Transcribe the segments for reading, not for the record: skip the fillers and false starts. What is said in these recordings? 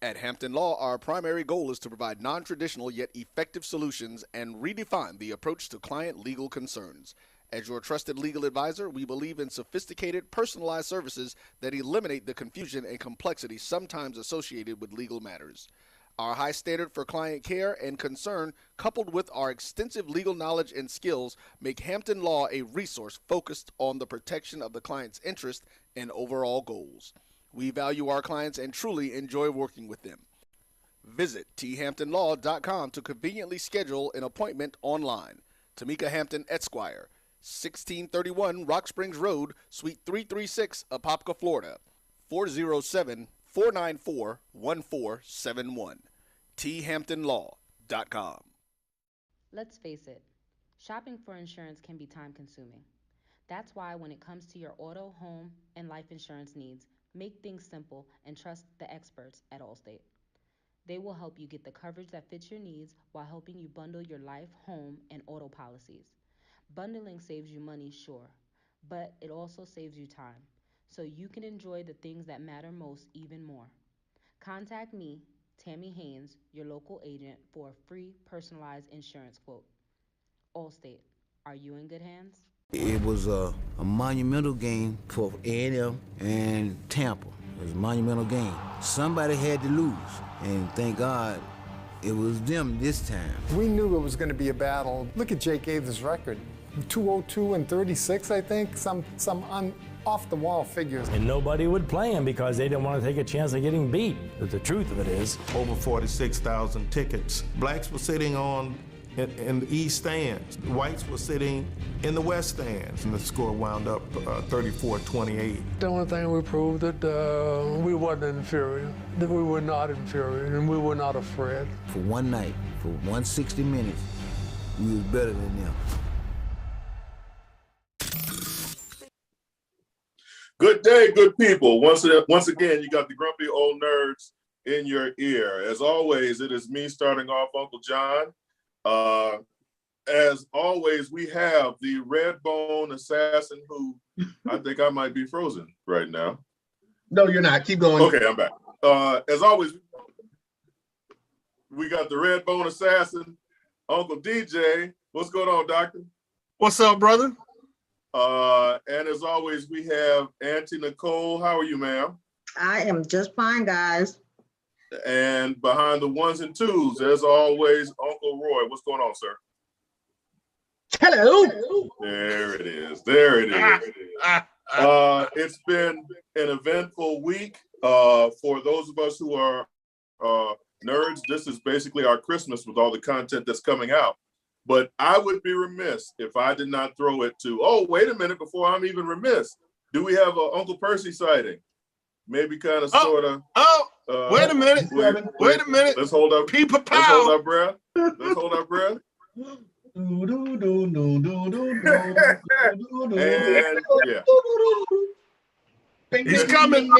At Hampton Law, our primary goal is to provide non-traditional yet effective solutions and redefine the approach to client legal concerns. As your trusted legal advisor, we believe in sophisticated, personalized services that eliminate the confusion and complexity sometimes associated with legal matters. Our high standard for client care and concern, coupled with our extensive legal knowledge and skills, make Hampton Law a resource focused on the protection of the client's interest and overall goals. We value our clients and truly enjoy working with them. Visit thamptonlaw.com to conveniently schedule an appointment online. Tamika Hampton Esquire, 1631 Rock Springs Road, Suite 336, Apopka, Florida, 407-494-1471. thamptonlaw.com. Let's face it, shopping for insurance can be time consuming. That's why when it comes to your auto, home, and life insurance needs, make things simple and trust the experts at Allstate. They will help you get the coverage that fits your needs while helping you bundle your life, home, and auto policies. Bundling saves you money, sure, but it also saves you time, so you can enjoy the things that matter most even more. Contact me, Tammy Haynes, your local agent, for a free personalized insurance quote. Allstate, are you in good hands? It was a monumental game for A&M and Tampa. It was a monumental game. Somebody had to lose, and thank God it was them this time. We knew it was going to be a battle. Look at Jake Gaither's record. 202 and 36, I think, some off-the-wall figures. And nobody would play him because they didn't want to take a chance of getting beat. But the truth of it is, over 46,000 tickets. Blacks were sitting in the east stands. Whites were sitting in the west stands, and the score wound up 34-28. The only thing we proved that we wasn't inferior, that we were not inferior, and we were not afraid. For one night, for 160 minutes, we was better than them. Good day, good people. Once again, you got the grumpy old nerds in your ear. As always, it is me starting off, Uncle John. As always, we have the red bone assassin who I think I might be frozen right now. No, you're not. Keep going. Okay, I'm back. As always, we got the red bone assassin, Uncle DJ. What's going on, doctor? What's up, brother? And as always, we have Auntie Nicole. How are you, ma'am? I am just fine, guys. And behind the ones and twos, as always, Uncle Roy. What's going on, sir? Hello. There it is. There it is. It's been an eventful week. For those of us who are nerds, this is basically our Christmas with all the content that's coming out. But I would be remiss if I did not throw it to, oh, wait a minute, before I'm even remiss. Do we have an Uncle Percy sighting? Maybe kind of, sort of. Wait a minute. Wait a minute. Let's hold up. Let's hold our breath. Let's hold our breath. And yeah. He's coming.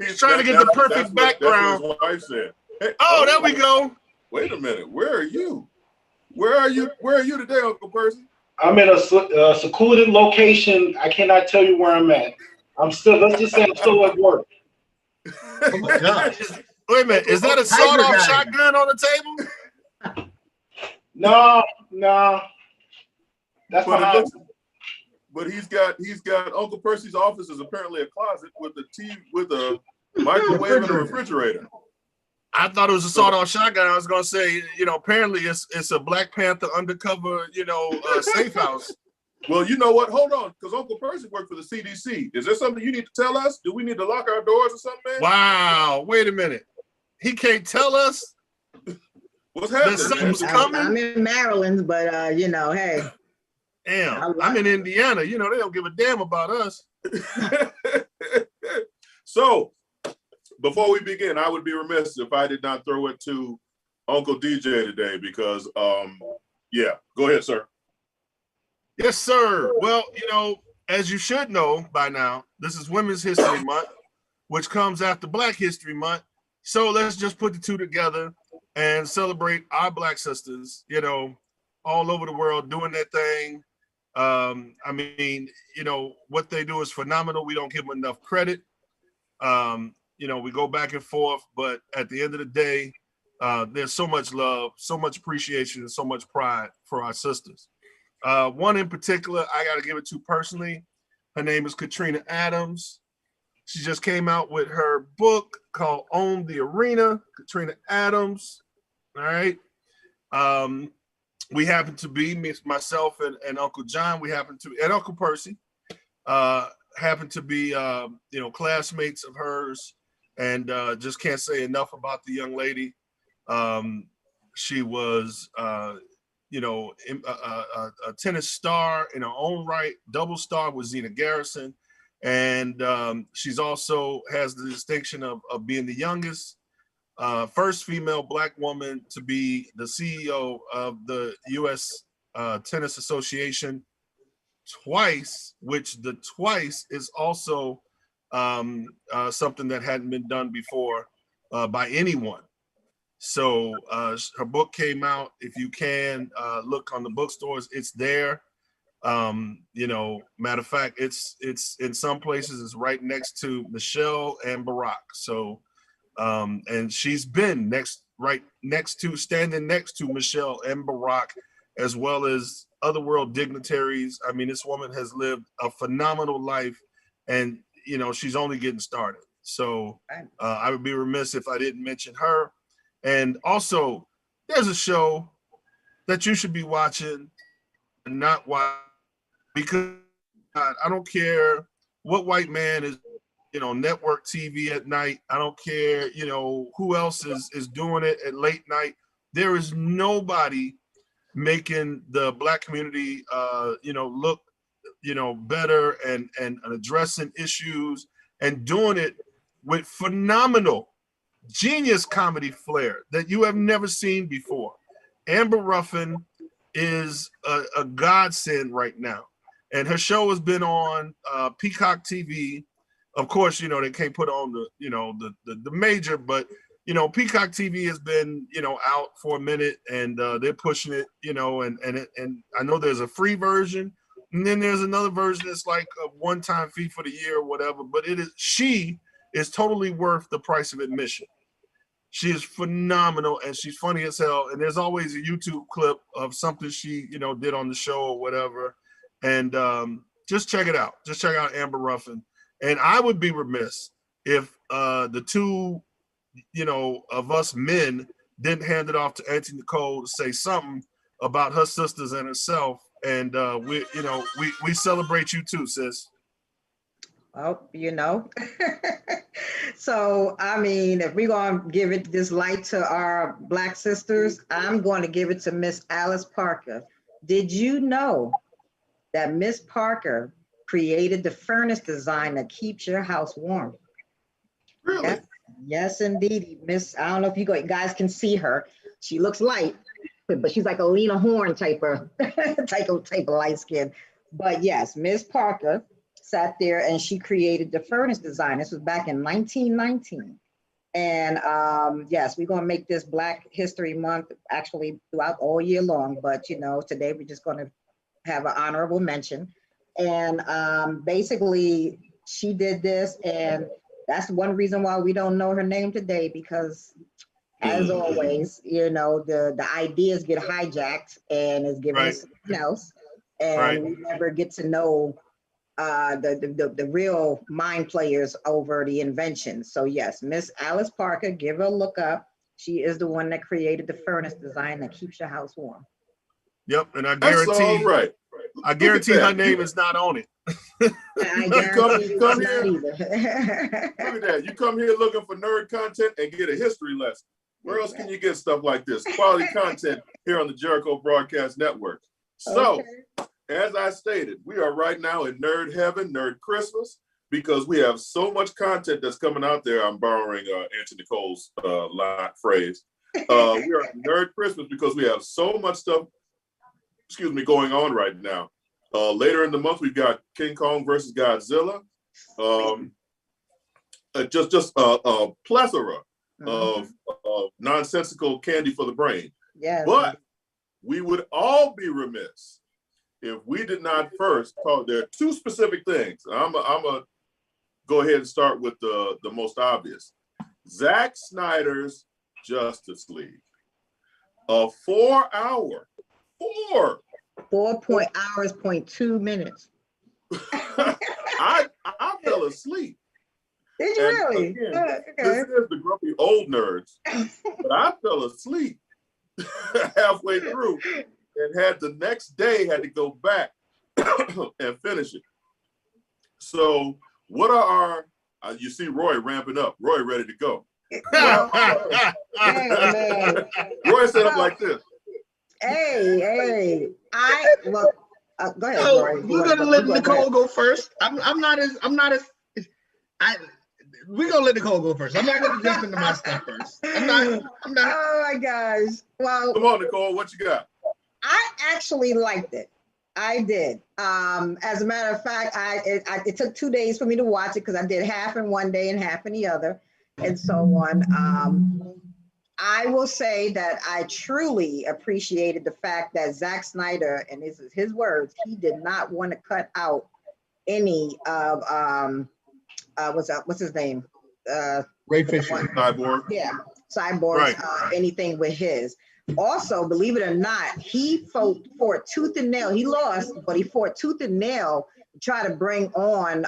He's trying to get the perfect background. That's what his wife said. Hey, oh, there we go. Wait a minute. Where are you? Where are you today, Uncle Percy? I'm in a secluded location. I cannot tell you where I'm at. Let's just say I'm still at work. Oh my God. Wait a minute. Is that a sawed-off shotgun on the table? No. That's but he's got Uncle Percy's office is apparently a closet with a microwave and a refrigerator. I thought it was a sawed-off shotgun. I was gonna say, apparently it's a Black Panther undercover, safe house. Well, you know what? Hold on, because Uncle Percy worked for the CDC. Is there something you need to tell us? Do we need to lock our doors or something, man? Wow, wait a minute. He can't tell us? What's happening? Something's coming? I'm in Maryland, but hey. Damn, I'm in Indiana. They don't give a damn about us. So, before we begin, I would be remiss if I did not throw it to Uncle DJ today because, yeah, go ahead, sir. Yes, sir. Well, as you should know by now, this is Women's History Month, which comes after Black History Month. So let's just put the two together and celebrate our Black sisters, all over the world doing their thing. What they do is phenomenal. We don't give them enough credit. we go back and forth, but at the end of the day, there's so much love, so much appreciation, and so much pride for our sisters. One in particular, I got to give it to personally. Her name is Katrina Adams. She just came out with her book called Own the Arena. Katrina Adams. All right. We happen to be, myself and Uncle John, and Uncle Percy, happen to be, classmates of hers, and just can't say enough about the young lady. She was, a tennis star in her own right, double star with Zena Garrison. And she's also has the distinction of being the youngest, first female Black woman to be the CEO of the U.S. Tennis Association twice, which the twice is also something that hadn't been done before by anyone. So her book came out. If you can look on the bookstores, it's there. Matter of fact, it's in some places it's right next to Michelle and Barack. So, and she's been standing next to Michelle and Barack, as well as other world dignitaries. I mean, this woman has lived a phenomenal life, and she's only getting started. So I would be remiss if I didn't mention her. And also, there's a show that you should be watching and not watch, because I don't care what white man is, network TV at night. I don't care, who else is doing it at late night. There is nobody making the Black community, look, better and addressing issues and doing it with phenomenal, genius comedy flair that you have never seen before. Amber Ruffin is a godsend right now. And her show has been on Peacock TV. Of course, they can't put on the major, but Peacock TV has been out for a minute, and they're pushing it, and I know there's a free version, and then there's another version that's like a one-time fee for the year or whatever. But she is totally worth the price of admission. She is phenomenal, and she's funny as hell. And there's always a YouTube clip of something she did on the show or whatever. And just check it out. Just check out Amber Ruffin. And I would be remiss if the two, of us men didn't hand it off to Auntie Nicole to say something about her sisters and herself. And we celebrate you too, sis. Well, so, I mean, if we're going to give it this light to our Black sisters, I'm going to give it to Miss Alice Parker. Did you know that Miss Parker created the furnace design that keeps your house warm? Really? Yes, indeed. I don't know if you guys can see her. She looks light, but she's like a Lena Horne type of light skin. But yes, Miss Parker sat there and she created the furnace design. This was back in 1919. And yes, we're going to make this Black History Month actually throughout all year long. But, today we're just going to have an honorable mention. And basically, she did this. And that's one reason why we don't know her name today, because as always, the ideas get hijacked and is given to someone else. And we never get to know the real mind players over the invention. So yes, Miss Alice Parker, give her a look up. She is the one that created the furnace design that keeps your house warm. Yep, and I guarantee, I guarantee her name is not on it. I guarantee you come here. Look at that. You come here looking for nerd content and get a history lesson. Where else can you get stuff like this? Quality content here on the Jericho Broadcast Network. So, as I stated, we are right now in Nerd Heaven, Nerd Christmas, because we have so much content that's coming out there. I'm borrowing Auntie Nicole's phrase. We are in Nerd Christmas because we have so much stuff, going on right now. Later in the month, we've got King Kong versus Godzilla. Just a plethora of nonsensical candy for the brain. Yeah. But we would all be remiss if we did not first talk. There are two specific things. I'm a go ahead and start with the most obvious. Zack Snyder's Justice League. A 4-hour, 4.2 minutes. I fell asleep. Did you really? Again, Okay. this is the grumpy old nerds, but I fell asleep halfway through and had the next day had to go back and finish it. So what are our, you see Roy ramping up. Roy ready to go. Roy set up like this. Hey, go ahead, So Roy. we're gonna let Nicole go first. We're gonna let Nicole go first. I'm not gonna jump into my stuff first. I'm not. Oh my gosh. Well, come on, Nicole, what you got? I actually liked it. I did. As a matter of fact, it took 2 days for me to watch it because I did half in one day and half in the other, and so on. I will say that I truly appreciated the fact that Zack Snyder, and this is his words, he did not want to cut out any of what's his name? Ray Fisher. Cyborg. Yeah, Cyborg's Right. anything with his. Also, believe it or not, he fought tooth and nail. He lost, but he fought tooth and nail to try to bring on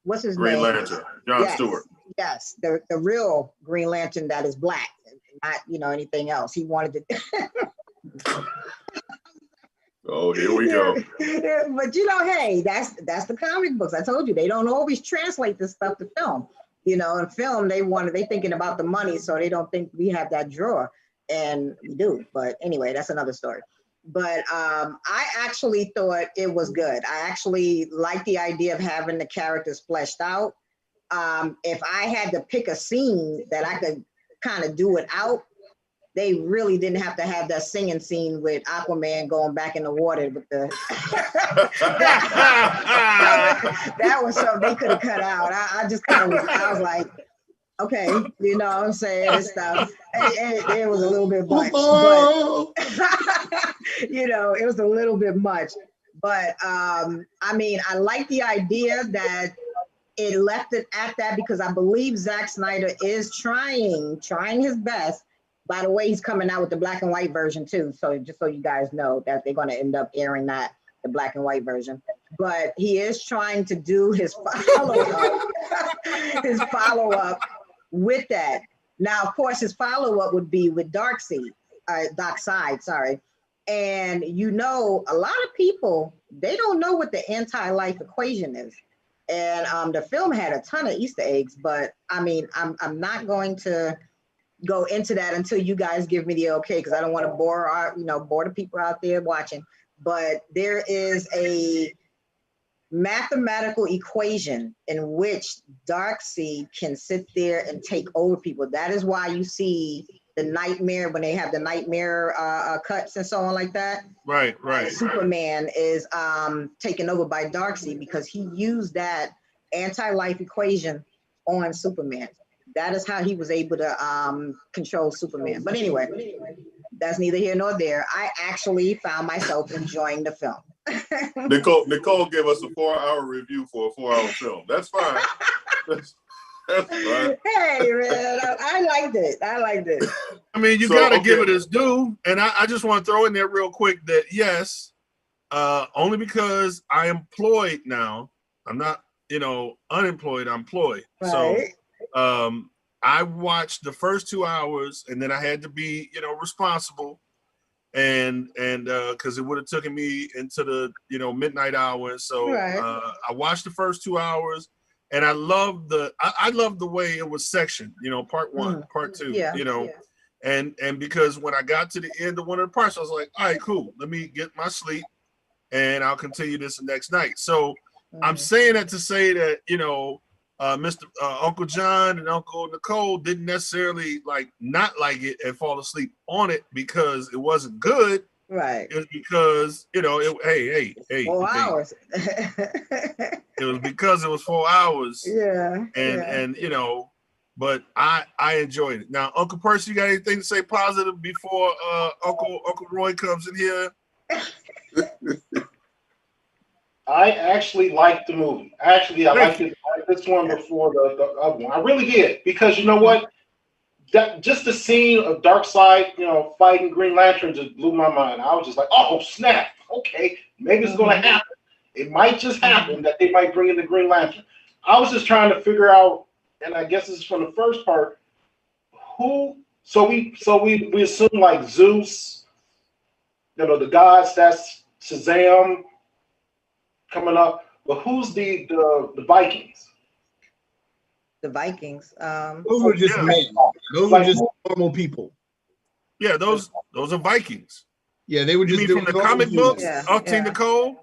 what's his Green name? Lantern, John Stewart. Yes, the real Green Lantern that is black, not anything else. He wanted to. Oh, here we go. But hey, that's the comic books. I told you they don't always translate this stuff to film. In film they thinking about the money, so they don't think we have that drawer, and we do. But anyway, that's another story. But I actually thought it was good. I actually like the idea of having the characters fleshed out. If I had to pick a scene that I could kind of do it out, they really didn't have to have that singing scene with Aquaman going back in the water with the that was something they could have cut out. I just kind of I was like, okay, what I'm saying, and stuff. It was a little bit much, but it was a little bit much. But I like the idea that it left it at that because I believe Zack Snyder is trying his best. By the way, he's coming out with the black and white version too. So just so you guys know that they're going to end up airing the black and white version. But he is trying to do his follow-up with that. Now, of course, his follow-up would be with Darkseid, sorry. And a lot of people, they don't know what the anti-life equation is. And the film had a ton of Easter eggs, but I'm not going to go into that until you guys give me the okay, because I don't want to bore the people out there watching. But there is a mathematical equation in which Darkseid can sit there and take over people. That is why you see the nightmare when they have the nightmare cuts and so on like that. Right. Superman is taken over by Darkseid because he used that anti-life equation on Superman. That is how he was able to control Superman. But anyway, that's neither here nor there. I actually found myself enjoying the film. Nicole gave us a 4-hour review for a 4-hour film. That's fine. That's fine. Hey, man, I liked it. You got to give it its due. And I just want to throw in there real quick that, yes, only because I am employed now. I'm not, unemployed. I'm employed. Right. So I watched the first 2 hours and then I had to be, responsible. And because it would have taken me into the midnight hours, so right. I watched the first 2 hours, and I loved the way it was sectioned. Part one, part two. And because when I got to the end of one of the parts, I was like, all right, cool. Let me get my sleep, and I'll continue this the next night. So I'm saying that to say that Mr. Uncle John and Uncle Nicole didn't necessarily not like it and fall asleep on it because it wasn't good. Right. It was because hey, 4 hours. It was because it was 4 hours. Yeah. And but I enjoyed it. Now, Uncle Percy, you got anything to say positive before Uncle Roy comes in here? I actually liked the movie. Actually, I liked it. I liked this one before the other one. I really did, because you know what? That just the scene of Darkseid, fighting Green Lantern just blew my mind. I was just like, oh snap! Okay, maybe it's gonna happen. It might just happen that they might bring in the Green Lantern. I was just trying to figure out, and I guess this is from the first part. Who? So we assume like Zeus, the gods. That's Shazam coming up. But who's the Vikings? The Vikings. Those were just men. Those were just normal people. Yeah, those are Vikings. Yeah, they were just from the comic books. Nicole.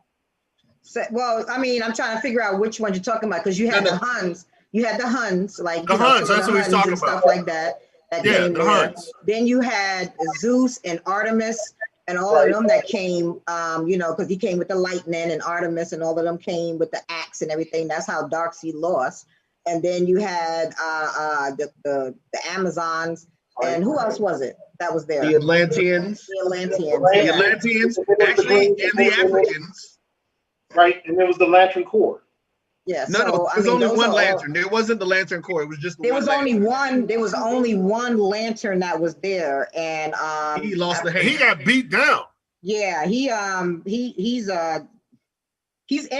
So, well, I mean, I'm trying to figure out which one you're talking about, because you had the Huns. You had the Huns, like the Huns. That's what he's talking about. Stuff like that. Came the Huns. Then you had Zeus and Artemis and all of them that came. Because he came with the lightning, and Artemis and all of them came with the axe and everything. That's how Darkseid lost. And then you had the Amazons, and who else was it that was there? The Atlanteans. The Atlanteans, actually, and the Africans. Right, and there was the Lantern Corps. Yeah, no, there was only one lantern. There wasn't the Lantern Corps. It was just there was only one. There was only one lantern that was there, and he lost the hand. He got beat down. Yeah, he's in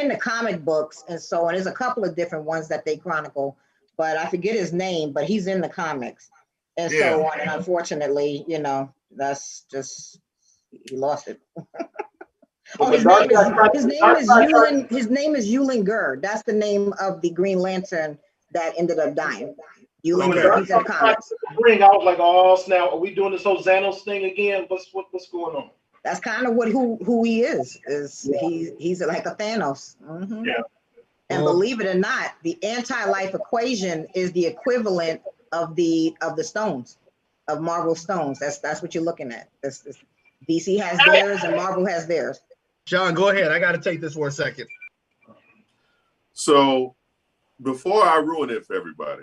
the comic books, and there's a couple of different ones that they chronicle, but I forget his name, but he's in the comics, and so on. And unfortunately, that's just he lost it. His name is Eulinger. That's the name of the Green Lantern that ended up dying. Eulinger. He's in the comics. I was like, oh snap! Are we doing this whole Xanos thing again? What's going on? That's kind of who he is. He's like a Thanos. Mm-hmm. Yeah. And believe it or not, the anti-life equation is the equivalent of the stones, of Marvel stones. That's what you're looking at. DC has theirs and Marvel has theirs. John, go ahead. I got to take this for a second. So, before I ruin it for everybody,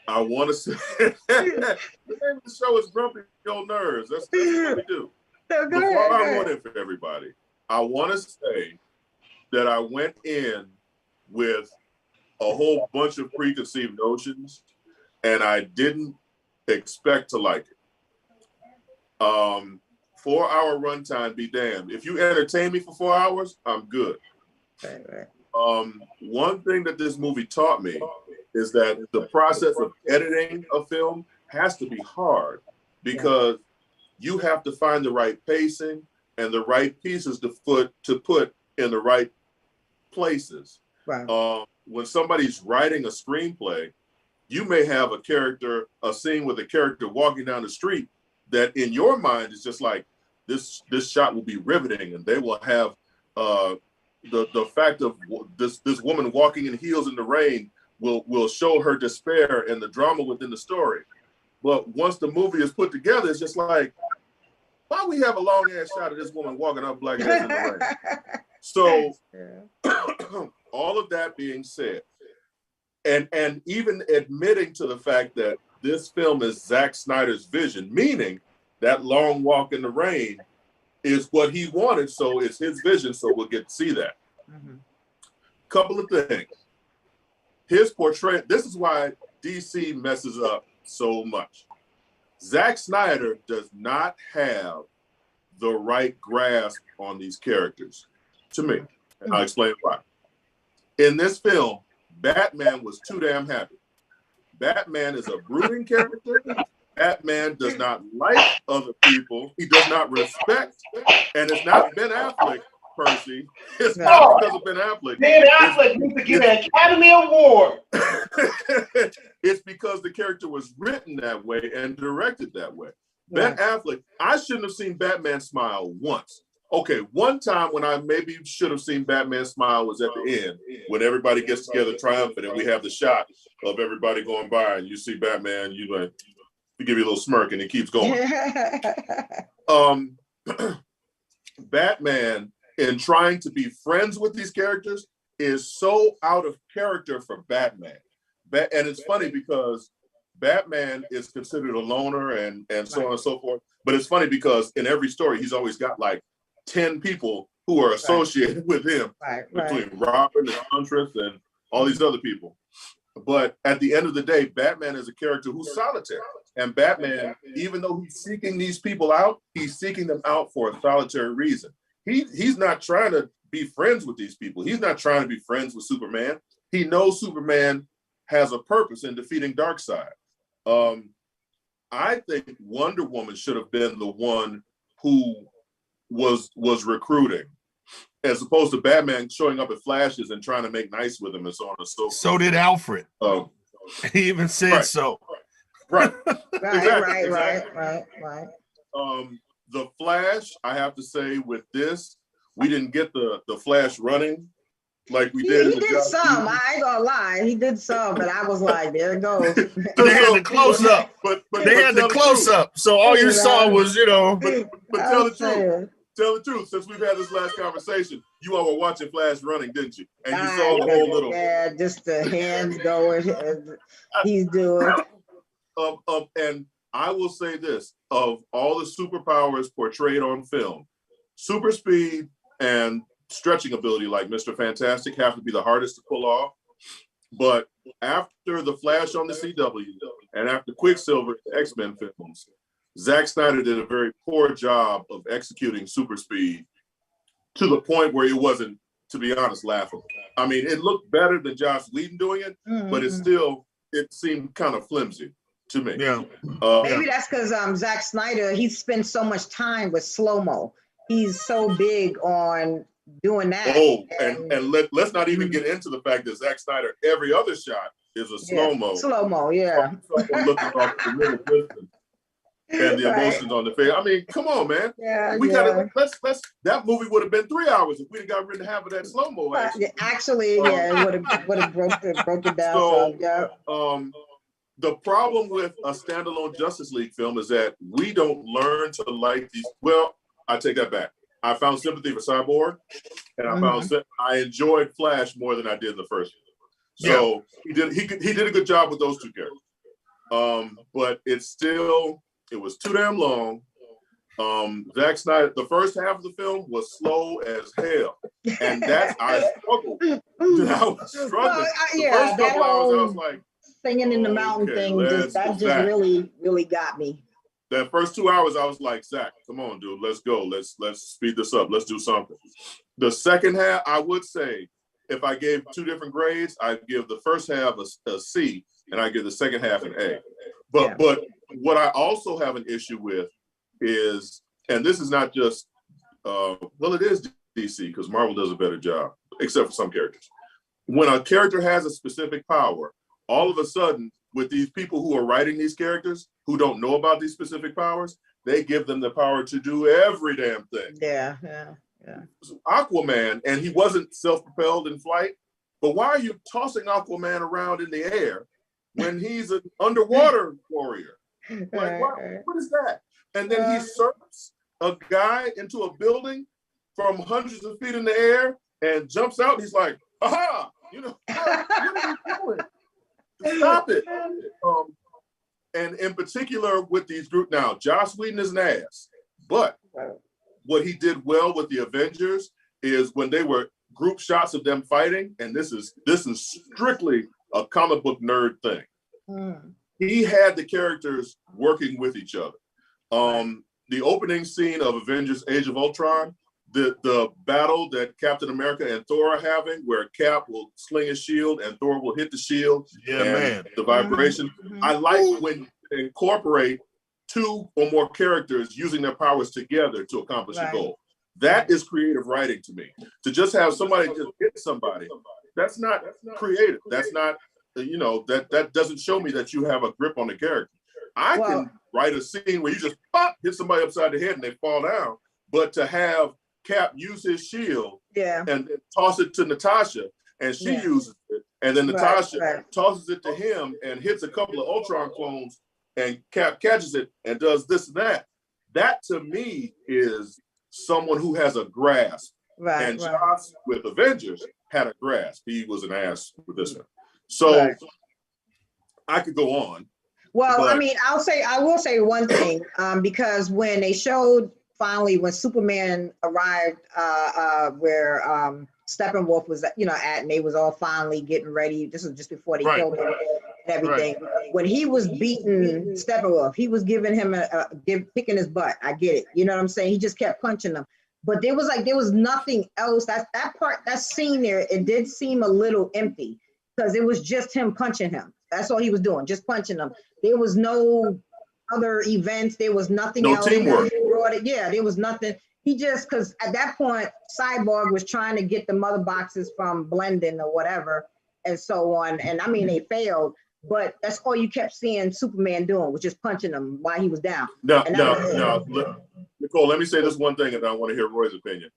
I want to say the name of the show is Grumpy Old Nerds. That's what we do. Before I ruin it for everybody, I want to say that I went in with a whole bunch of preconceived notions, and I didn't expect to like it. 4-hour runtime be damned. If you entertain me for 4 hours, I'm good. Right. One thing that this movie taught me is that the process of editing a film has to be hard, because you have to find the right pacing and the right pieces to put in the right places. Right. When somebody's writing a screenplay, you may have a scene with a character walking down the street that in your mind is just like, this shot will be riveting, and they will have the fact of this woman walking in heels in the rain will show her despair and the drama within the story. But once the movie is put together, it's just like, why we have a long ass shot of this woman walking up black ass in the rain? So all of that being said, and even admitting to the fact that this film is Zack Snyder's vision, meaning that long walk in the rain is what he wanted, so it's his vision, so we'll get to see that. Mm-hmm. Couple of things. His portrayal, this is why DC messes up so much. Zack Snyder does not have the right grasp on these characters, to me. And I'll explain why. In this film, Batman was too damn happy. Batman is a brooding character. Batman does not like other people. He does not respect, and it's not Ben Affleck, Percy. It's not because of Ben Affleck. Ben Affleck needs to get an Academy Award. It's because the character was written that way and directed that way. Ben Affleck, I shouldn't have seen Batman smile once. Okay, one time when I maybe should have seen Batman smile was at the end, when everybody gets together triumphant and we have the shot of everybody going by and you see Batman, you give you a little smirk and it keeps going. Batman, in trying to be friends with these characters, is so out of character for Batman. And it's funny because Batman is considered a loner and so on and so forth. But it's funny because in every story, he's always got like 10 people who are associated with him, between Robin and Huntress and all these other people. But at the end of the day, Batman is a character who's solitary. And Batman, even though he's seeking these people out, he's seeking them out for a solitary reason. He's not trying to be friends with these people. He's not trying to be friends with Superman. He knows Superman has a purpose in defeating Darkseid. I think Wonder Woman should have been the one who was recruiting, as opposed to Batman showing up at flashes and trying to make nice with him and so on and so forth. So did Alfred. He even said so. Right. Right. The Flash, I have to say, with this, we didn't get the Flash running like we did. He did some. I ain't gonna lie. He did some, but I was like, there it goes. They had the close up. But they had the close up. So all you saw was, you know. But tell the truth. Tell the truth. Since we've had this last conversation, you all were watching Flash running, didn't you? And you saw the whole little. Yeah, just the hands going. He's doing. And I will say this: of all the superpowers portrayed on film, super speed and stretching ability like Mr. Fantastic have to be the hardest to pull off. But after the Flash on the CW and after Quicksilver X-Men films, Zack Snyder did a very poor job of executing super speed to the point where it wasn't, to be honest, laughable. I mean, it looked better than Joss Whedon doing it, but it seemed kind of flimsy to me. Yeah. Maybe that's because Zack Snyder, he spends so much time with slow-mo. He's so big on doing that. And let's not even get into the fact that Zack Snyder, every other shot is a slow-mo. Slow-mo, yeah. Looking off the middle distance and the emotions on the face. I mean, come on, man. Let's that movie would have been 3 hours if we'd got rid of half of that slow-mo action. Actually, it would have broke it down. The problem with a standalone Justice League film is that we don't learn to like these. Well, I take that back. I found sympathy for Cyborg, and I enjoyed Flash more than I did the first one. So he did a good job with those two characters. But it was too damn long. Zack Snyder, the first half of the film was slow as hell, and I struggled. I was struggling. The first couple hours, I was like, singing in the mountain thing, that really got me. That first 2 hours, I was like, Zach, come on, dude, let's go. Let's speed this up. Let's do something. The second half, I would say, if I gave two different grades, I'd give the first half a C, and I give the second half an A. But what I also have an issue with is, and this is not just, it is DC, because Marvel does a better job, except for some characters. When a character has a specific power, all of a sudden, with these people who are writing these characters who don't know about these specific powers, they give them the power to do every damn thing. Yeah. Aquaman, and he wasn't self-propelled in flight, but why are you tossing Aquaman around in the air when he's an underwater warrior? Like, what is that? And then he surfs a guy into a building from hundreds of feet in the air and jumps out. And he's like, aha! What are you doing? Stop it. And in particular with these groups, now, Joss Whedon is an ass, but what he did well with the Avengers is when they were group shots of them fighting, and this is strictly a comic book nerd thing. He had the characters working with each other. The opening scene of Avengers Age of Ultron, the battle that Captain America and Thor are having, where Cap will sling his shield and Thor will hit the shield. The vibration. I like when they incorporate two or more characters using their powers together to accomplish a goal. That is creative writing to me. To just have somebody just hit somebody, that's not creative. That's not, that doesn't show me that you have a grip on the character. I can write a scene where you just hit somebody upside the head and they fall down, but to have Cap use his shield and toss it to Natasha, and she uses it, and then Natasha tosses it to him and hits a couple of Ultron clones, and Cap catches it and does this and that. That to me is someone who has a grasp. And Joss with Avengers had a grasp. He was an ass with this one. So I could go on. Well, I mean, I will say one thing, because when they showed finally, when Superman arrived, where Steppenwolf was, at, and they was all finally getting ready. This was just before they killed him and everything. Right. When he was beating Steppenwolf, he was giving him kicking his butt. I get it. You know what I'm saying? He just kept punching them. But there was nothing else. That scene there, it did seem a little empty because it was just him punching him. That's all he was doing, just punching them. There was no other events. There was nothing else. No teamwork. Yeah, there was nothing. He just, because at that point, Cyborg was trying to get the mother boxes from blending or whatever and so on. And I mean, they failed, but that's all you kept seeing Superman doing was just punching them while he was down. No. Nicole, let me say this one thing and I want to hear Roy's opinion.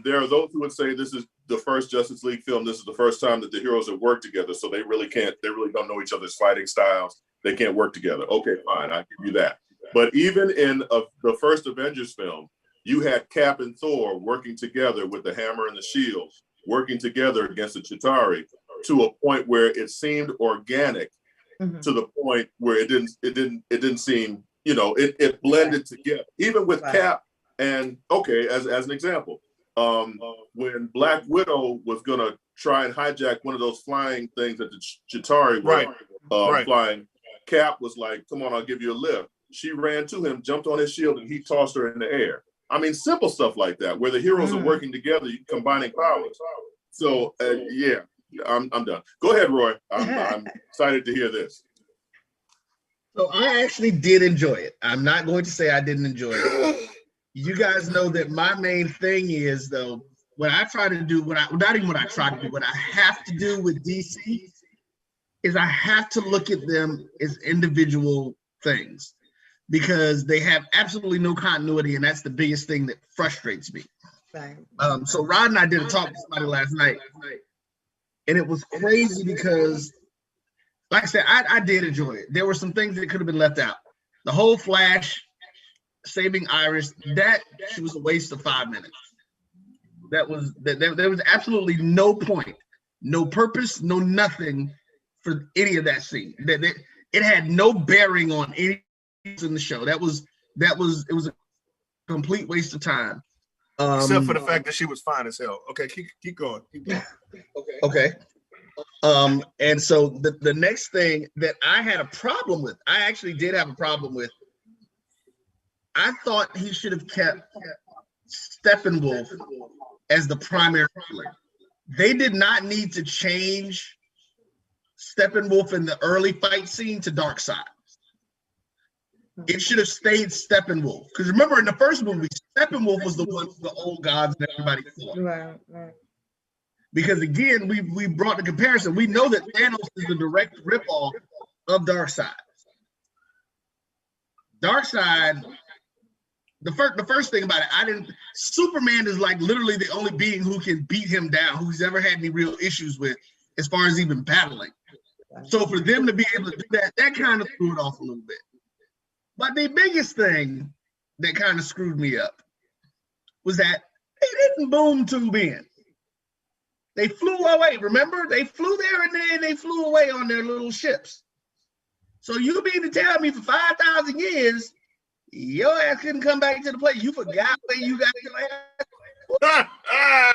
There are those who would say this is the first Justice League film. This is the first time that the heroes have worked together. So they really don't know each other's fighting styles. They can't work together. Okay, fine, I'll give you that. But even in the first Avengers film, you had Cap and Thor working together with the hammer and the shield, working together against the Chitauri to a point where it seemed organic, to the point where it didn't seem, it blended together. Even with Cap and as an example, when Black Widow was gonna try and hijack one of those flying things that the Chitauri were flying, Cap was like, "Come on, I'll give you a lift." She ran to him, jumped on his shield, and he tossed her in the air. I mean, simple stuff like that, where the heroes are working together, combining powers. So, I'm done. Go ahead, Roy. I'm excited to hear this. So I actually did enjoy it. I'm not going to say I didn't enjoy it. You guys know that my main thing is, though, what I try to do, what I have to do with DC is I have to look at them as individual things because they have absolutely no continuity, and that's the biggest thing that frustrates me. So Rod and I did a talk with somebody last night, and it was crazy because, like I said, I did enjoy it. There were some things that could have been left out. The whole Flash saving Iris, that she was a waste of 5 minutes. There was absolutely no point, no purpose, no nothing for any of that scene. It had no bearing on any in the show. It was a complete waste of time. Except for the fact that she was fine as hell. Okay, keep going. Okay. And so the next thing that I had a problem with, I actually did have a problem with, I thought he should have kept Steppenwolf as the primary villain. They did not need to change Steppenwolf in the early fight scene to Darkseid. It should have stayed Steppenwolf. Because remember, in the first movie, Steppenwolf was the one for the old gods and everybody fought. Right. Because again, we brought the comparison. We know that Thanos is a direct ripoff of Darkseid. Darkseid, the first thing about it, Superman is like literally the only being who can beat him down, who's ever had any real issues with as far as even battling. So for them to be able to do that kind of threw it off a little bit. But the biggest thing that kind of screwed me up was that they didn't boom tube in. They flew away, remember? They flew there and then they flew away on their little ships. So you mean to tell me for 5,000 years, your ass couldn't come back to the place? You forgot where you got your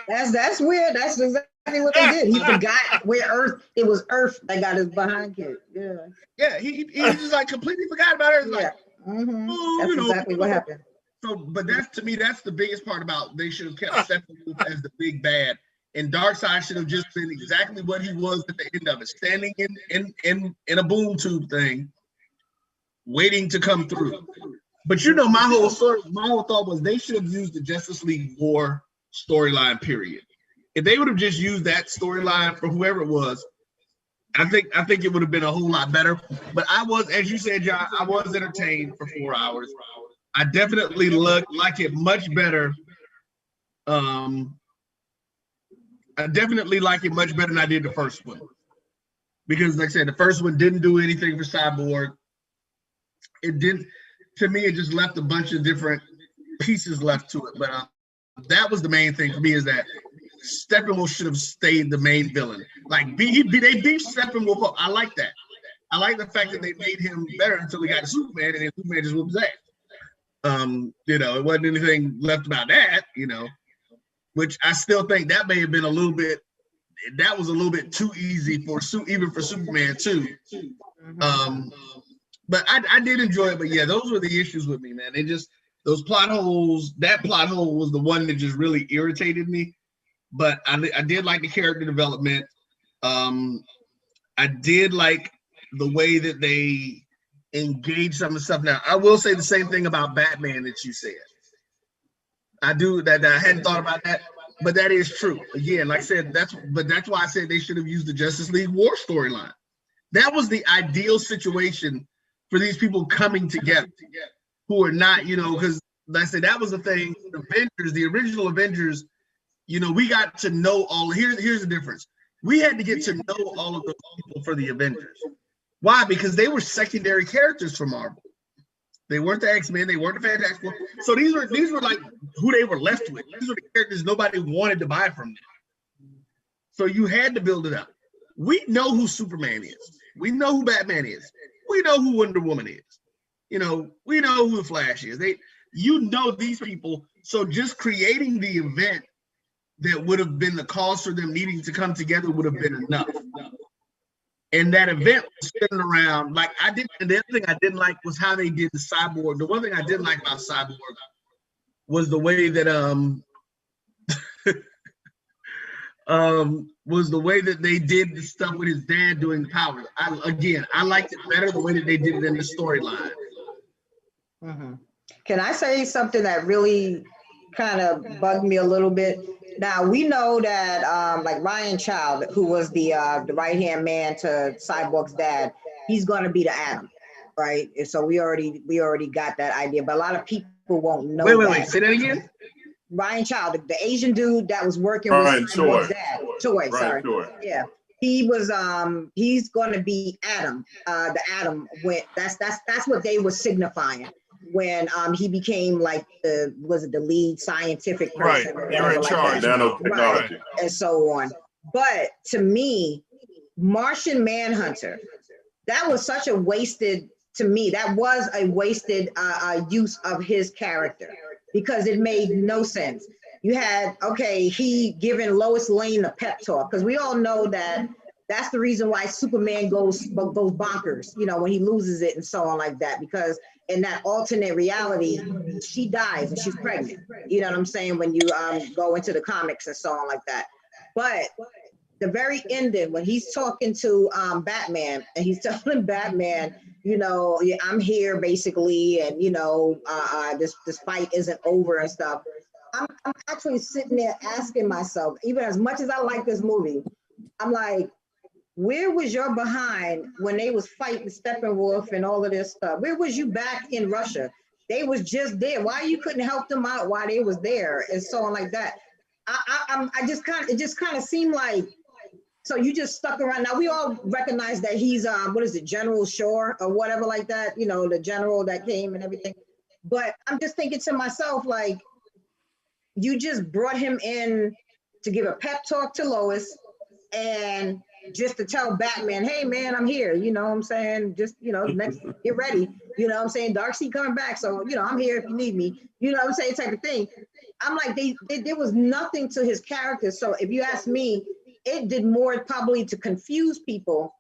ass? That's weird. That's exactly what they did. He forgot where Earth, it was Earth that got his behind kid. Yeah, he just like completely forgot about Earth. Like, that's exactly what happened. So, but to me, that's the biggest part about they should have kept Steppenwolf as the big bad. And Darkseid should have just been exactly what he was at the end of it, standing in a boom tube thing, waiting to come through. But my whole thought was they should have used the Justice League War storyline, period. If they would have just used that storyline for whoever it was, I think it would have been a whole lot better. But I was, as you said, John, I was entertained for 4 hours. I definitely like it much better. I definitely like it much better than I did the first one. Because like I said, the first one didn't do anything for Cyborg. It didn't, to me, it just left a bunch of different pieces left to it. But that was the main thing for me, is that Steppenwolf should have stayed the main villain. Like they beat Steppenwolf up. I like that. I like the fact that they made him better until he got to Superman, and then Superman just whooped his ass. You know, it wasn't anything left about that, you know, which I still think that may have been a little bit, that was a little bit too easy for even for Superman 2. But I did enjoy it. But yeah, those were the issues with me, man. They just, those plot holes, that plot hole was the one that just really irritated me. But I did like the character development. I did like the way that they engage some of the stuff. Now, I will say the same thing about Batman that you said. I hadn't thought about that, but that is true. Again, like I said, that's why I said they should have used the Justice League War storyline. That was the ideal situation for these people coming together who are not, you know, because like I said, that was the thing. Avengers, the original Avengers, you know, we got to know all. Here's the difference. We had to get to know all of those people for the Avengers. Why? Because they were secondary characters for Marvel. They weren't the X-Men. They weren't the Fantastic Four. So these were like who they were left with. These were the characters nobody wanted to buy from them. So you had to build it up. We know who Superman is. We know who Batman is. We know who Wonder Woman is. You know, we know who the Flash is. You know these people. So just creating the event that would have been the cause for them needing to come together would have been enough. And that event was sitting around, like I did. And the other thing I didn't like was how they did the Cyborg. The one thing I didn't like about Cyborg was the way that was the way that they did the stuff with his dad doing the powers. I liked it better the way that they did it in the storyline. Can I say something that really kind of bugged me a little bit? Now we know that like Ryan Child, who was the right-hand man to Cyborg's dad, he's going to be the Atom, right? And so we already got that idea, but a lot of people won't know. Wait, say that again. Ryan Child, the Asian dude that was working Ryan with Cyborg's dad. Choi, sorry. Choi. Yeah. He was he's gonna be Atom. The Atom went that's what they were signifying when he became like the lead scientific person. Right. You're in charge. Nanotechnology. Right. And so on. But to me, Martian Manhunter, that was such a wasted, to me, that was a wasted use of his character because it made no sense. You had, he giving Lois Lane a pep talk, because we all know that that's the reason why Superman goes bonkers, you know, when he loses it and so on like that, because in that alternate reality, she dies and she's pregnant. You know what I'm saying? When you go into the comics and so on like that. But the very ending, when he's talking to Batman and he's telling Batman, you know, I'm here basically, and you know, this fight isn't over and stuff. I'm actually sitting there asking myself, even as much as I like this movie, I'm like, where was your behind when they was fighting Steppenwolf and all of this stuff? Where was you back in Russia? They was just there. Why you couldn't help them out while they was there and so on like that? It just kind of seemed like, so you just stuck around. Now we all recognize that he's General Shore or whatever like that, you know, the general that came and everything. But I'm just thinking to myself, like, you just brought him in to give a pep talk to Lois and just to tell Batman, hey man, I'm here. You know what I'm saying? Just, you know, next, get ready. You know what I'm saying? Darkseid coming back. So, you know, I'm here if you need me. You know what I'm saying? Type of thing. I'm like, there was nothing to his character. So if you ask me, it did more probably to confuse people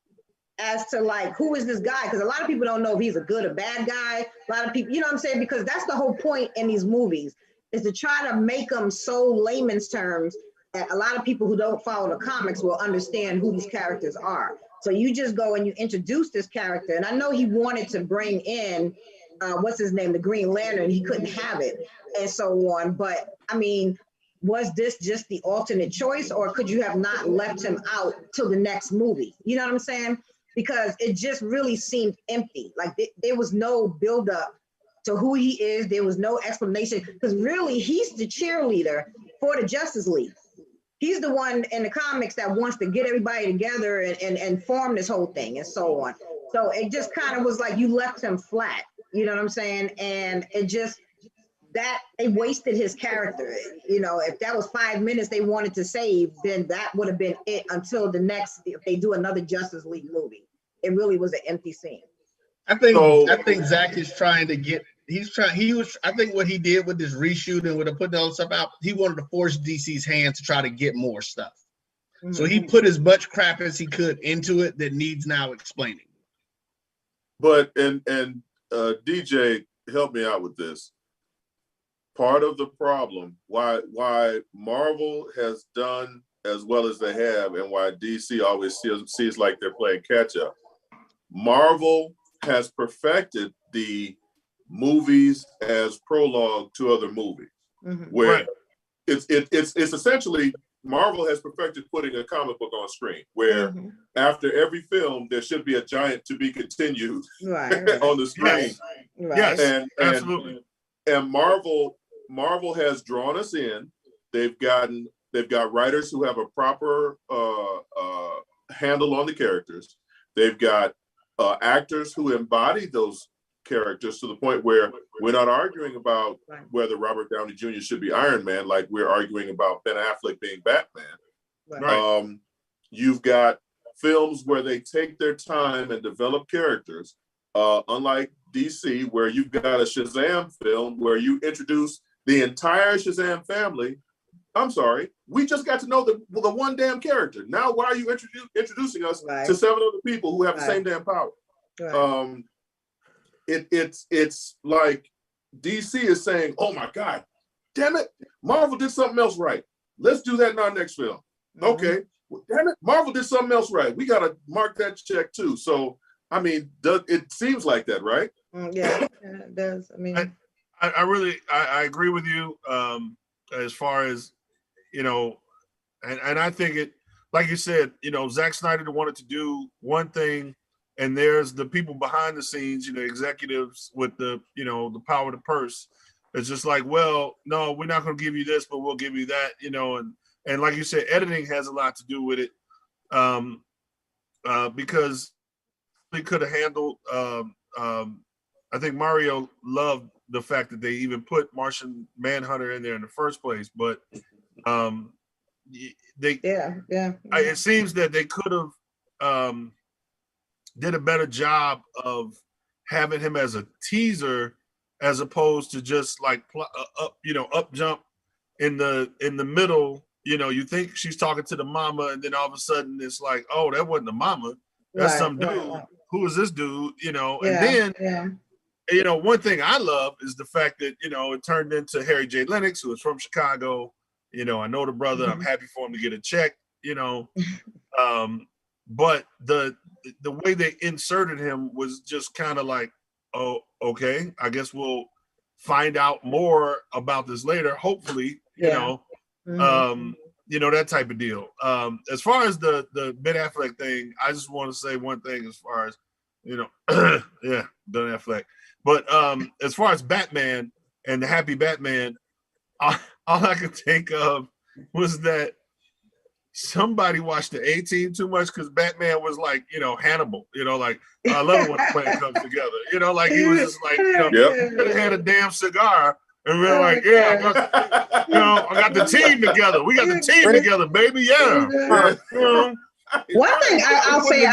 as to like, who is this guy? Because a lot of people don't know if he's a good or bad guy. A lot of people, you know what I'm saying? Because that's the whole point in these movies, is to try to make them so layman's terms that a lot of people who don't follow the comics will understand who these characters are. So you just go and you introduce this character. And I know he wanted to bring in, what's his name, the Green Lantern. He couldn't have it and so on. But I mean, was this just the alternate choice, or could you have not left him out till the next movie? You know what I'm saying? Because it just really seemed empty. Like there was no buildup to who he is. There was no explanation, because really he's the cheerleader for the Justice League. He's the one in the comics that wants to get everybody together and form this whole thing and so on. So it just kind of was like you left him flat, you know what I'm saying? And it just, they wasted his character. You know, if that was 5 minutes they wanted to save, then that would have been it until the next, if they do another Justice League movie. It really was an empty scene. I think Zach is trying to get I think what he did with this reshoot and with putting all the stuff out, he wanted to force DC's hand to try to get more stuff. So he put as much crap as he could into it that needs now explaining. But and DJ, help me out with this. Part of the problem why Marvel has done as well as they have, and why DC always sees like they're playing catch up. Marvel has perfected the movies as prologue to other movies, where it's essentially Marvel has perfected putting a comic book on screen, where after every film there should be a giant to be continued on the screen. Yes, and absolutely. And Marvel has drawn us in. They've got writers who have a proper handle on the characters. They've got actors who embody those characters to the point where we're not arguing about whether Robert Downey Jr. should be Iron Man like we're arguing about Ben Affleck being Batman. You've got films where they take their time and develop characters, unlike DC, where you've got a Shazam film where you introduce the entire Shazam family. I'm sorry, we just got to know the one damn character. Now why are you introducing us to 7 other people who have the same damn power? It's like DC is saying, oh my God, damn it, Marvel did something else right. Let's do that in our next film. Okay, well, damn it, Marvel did something else right. We got to mark that check too. So, I mean, it seems like that, right? Yeah, it does. I mean, I really agree with you as far as, and I think it, like you said, Zack Snyder wanted to do one thing, and there's the people behind the scenes, executives with the power of the purse. It's just like, well, no, we're not going to give you this, but we'll give you that, and like you said, editing has a lot to do with it, because they could have handled. I think Mario loved the fact that they even put Martian Manhunter in there in the first place, but it seems that they could have did a better job of having him as a teaser as opposed to just like up jump in the middle. You think she's talking to the mama, and then all of a sudden it's like, oh, that wasn't the mama, that's some dude. Who is this dude? And then one thing I love is the fact that it turned into Harry J. Lennox, who is from Chicago. I know the brother. I'm happy for him to get a check. But the way they inserted him was just kind of like, oh, okay, I guess we'll find out more about this later. Hopefully, that type of deal. As far as the Ben Affleck thing, I just want to say one thing as far as, Ben Affleck. But as far as Batman and the Happy Batman, all I could think of was that somebody watched the A-Team too much, because Batman was like, Hannibal, like, I love it when the plan comes together, like he was just like, had a damn cigar and we're like, I got the team together. We got the team together, baby. One thing I'll say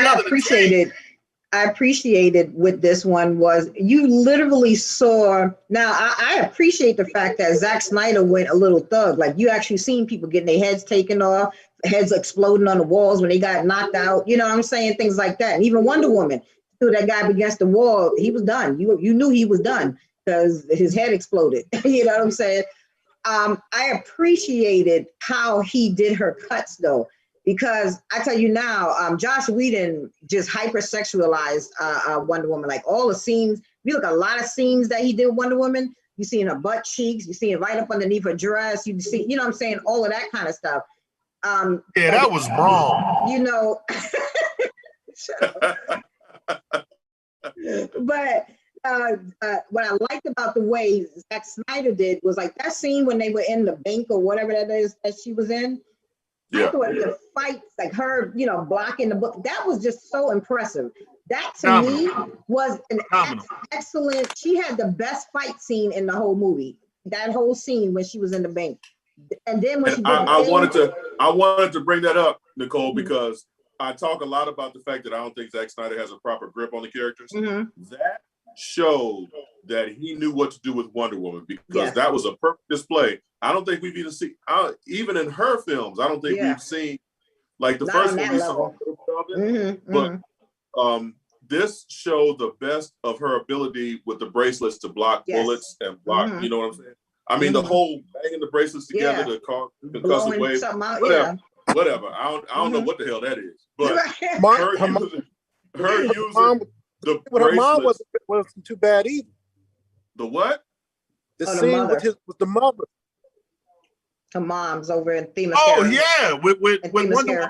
I appreciated with this one was you literally saw. Now I appreciate the fact that Zack Snyder went a little thug. Like you actually seen people getting their heads taken off, heads exploding on the walls when they got knocked out. You know what I'm saying? Things like that. And even Wonder Woman threw that guy against the wall. He was done. You knew he was done because his head exploded. You know what I'm saying? I appreciated how he did her cuts though. Because I tell you now, Joss Whedon just hypersexualized Wonder Woman. Like all the scenes, you look at a lot of scenes that he did with Wonder Woman. You see in her butt cheeks, you see it right up underneath her dress. You see, you know what I'm saying, all of that kind of stuff. That was wrong. But what I liked about the way Zack Snyder did was like that scene when they were in the bank or whatever that is that she was in. I thought the fights, like her, blocking the book, that was just so impressive. That to me was an excellent. She had the best fight scene in the whole movie. That whole scene when she was in the bank, and then when I wanted to bring that up, Nicole, because I talk a lot about the fact that I don't think Zack Snyder has a proper grip on the characters. That showed that he knew what to do with Wonder Woman, because that was a perfect display. I don't think we've even seen, even in her films, I don't think we've seen, like the first one we saw, but this showed the best of her ability with the bracelets to block bullets and block, you know what I'm saying? I mean, the whole banging the bracelets together to cause concussive wave, whatever. I don't know what the hell that is, but her using the her mom bracelets. wasn't too bad either. The what? The scene with the mother. Her mom's over in Thema. Oh yeah, with Wonder Woman's mother.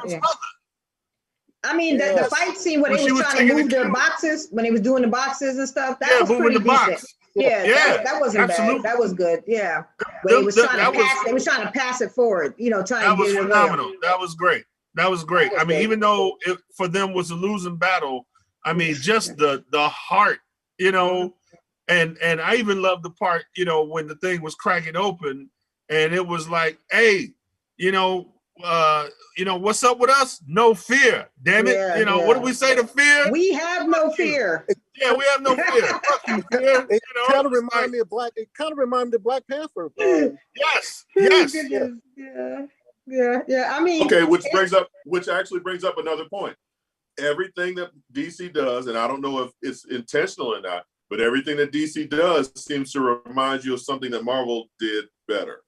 I mean, the fight scene where they was trying to move their boxes, when they was doing the boxes and stuff, that was pretty decent. That wasn't bad. That was good. Yeah, but they was trying to pass it forward. You know, trying to get it phenomenal. That was great. That was great. I mean, even though it for them was a losing battle, I mean, just the heart, you know, and I even loved the part, you know, when the thing was cracking open, and it was like, hey, you know, what's up with us? No fear. Damn it. You know, what do we say to fear? We have no fear. Yeah, we have no fear. Fuck you, fear. It kind of reminded me of Black Panther. Yes. Yeah. I mean, okay, which actually brings up another point. Everything that DC does, and I don't know if it's intentional or not, but everything that DC does seems to remind you of something that Marvel did better.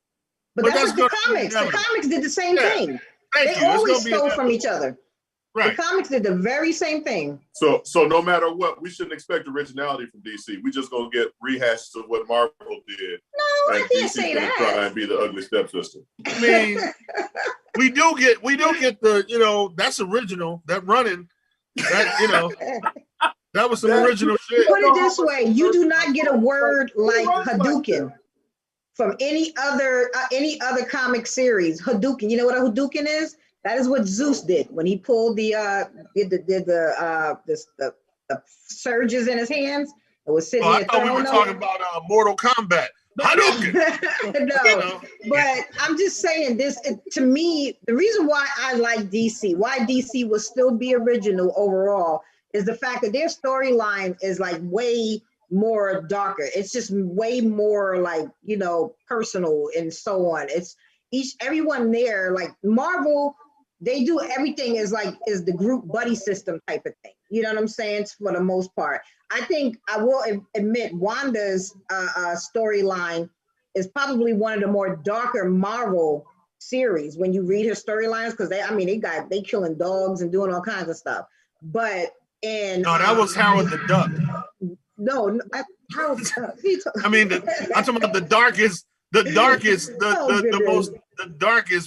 But that's what the comics. The comics did the same thing. They always stole from each other. Right. The comics did the very same thing. So no matter what, we shouldn't expect originality from DC. We just gonna get rehashes of what Marvel did. No, I can't say that. Try and be the ugly stepsister. I mean, we do get the, you know, that's original. That running, that, you know, that was some original shit. Put it this way: you do not get a word like Hadouken from any other comic series. Hadouken. You know what a Hadouken is? That is what Zeus did when he pulled the surges in his hands. It was sitting. I thought we were talking about Mortal Kombat. No, but I'm just saying this. To me, the reason why I like DC, why DC will still be original overall, is the fact that their storyline is like way more darker. It's just way more like, you know, personal and so on. It's everyone there, like Marvel. They do everything is the group buddy system type of thing. You know what I'm saying? For the most part. I think I will admit Wanda's storyline is probably one of the more darker Marvel series when you read her storylines, because they killing dogs and doing all kinds of stuff. But that was Howard the Duck. Howard the Duck. I mean, I'm talking about the darkest, the darkest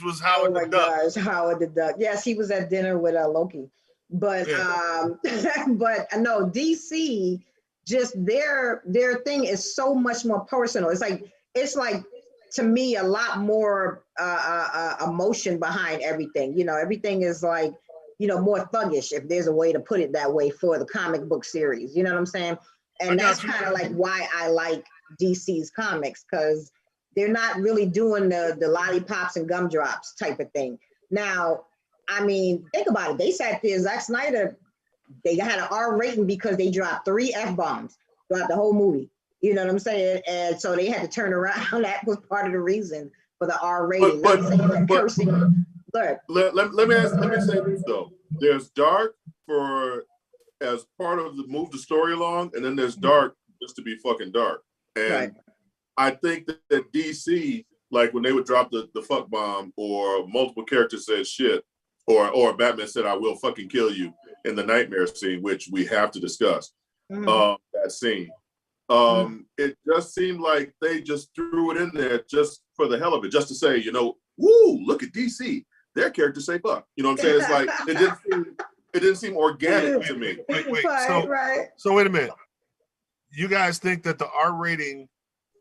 was Howard the Duck. Oh my gosh, Howard the Duck. Yes, he was at dinner with Loki. But but no, DC, just their thing is so much more personal. It's like to me a lot more emotion behind everything. You know, everything is like, you know, more thuggish, if there's a way to put it that way, for the comic book series. You know what I'm saying? And that's kind of like why I like DC's comics, because they're not really doing the lollipops and gumdrops type of thing. Now, I mean, think about it. They sat there, Zack Snyder, they had an R rating because they dropped 3 F-bombs throughout the whole movie. You know what I'm saying? And so they had to turn around. That was part of the reason for the R rating. Let me say this though. There's dark as part of the move the story along, and then there's dark just to be fucking dark. And I think that DC, like when they would drop the fuck bomb, or multiple characters said shit, or Batman said, "I will fucking kill you" in the nightmare scene, which we have to discuss. That scene. It just seemed like they just threw it in there just for the hell of it, just to say, you know, woo, look at DC. Their characters say fuck. You know what I'm saying? It's like it didn't seem organic to me. Wait. So wait a minute. You guys think that the R rating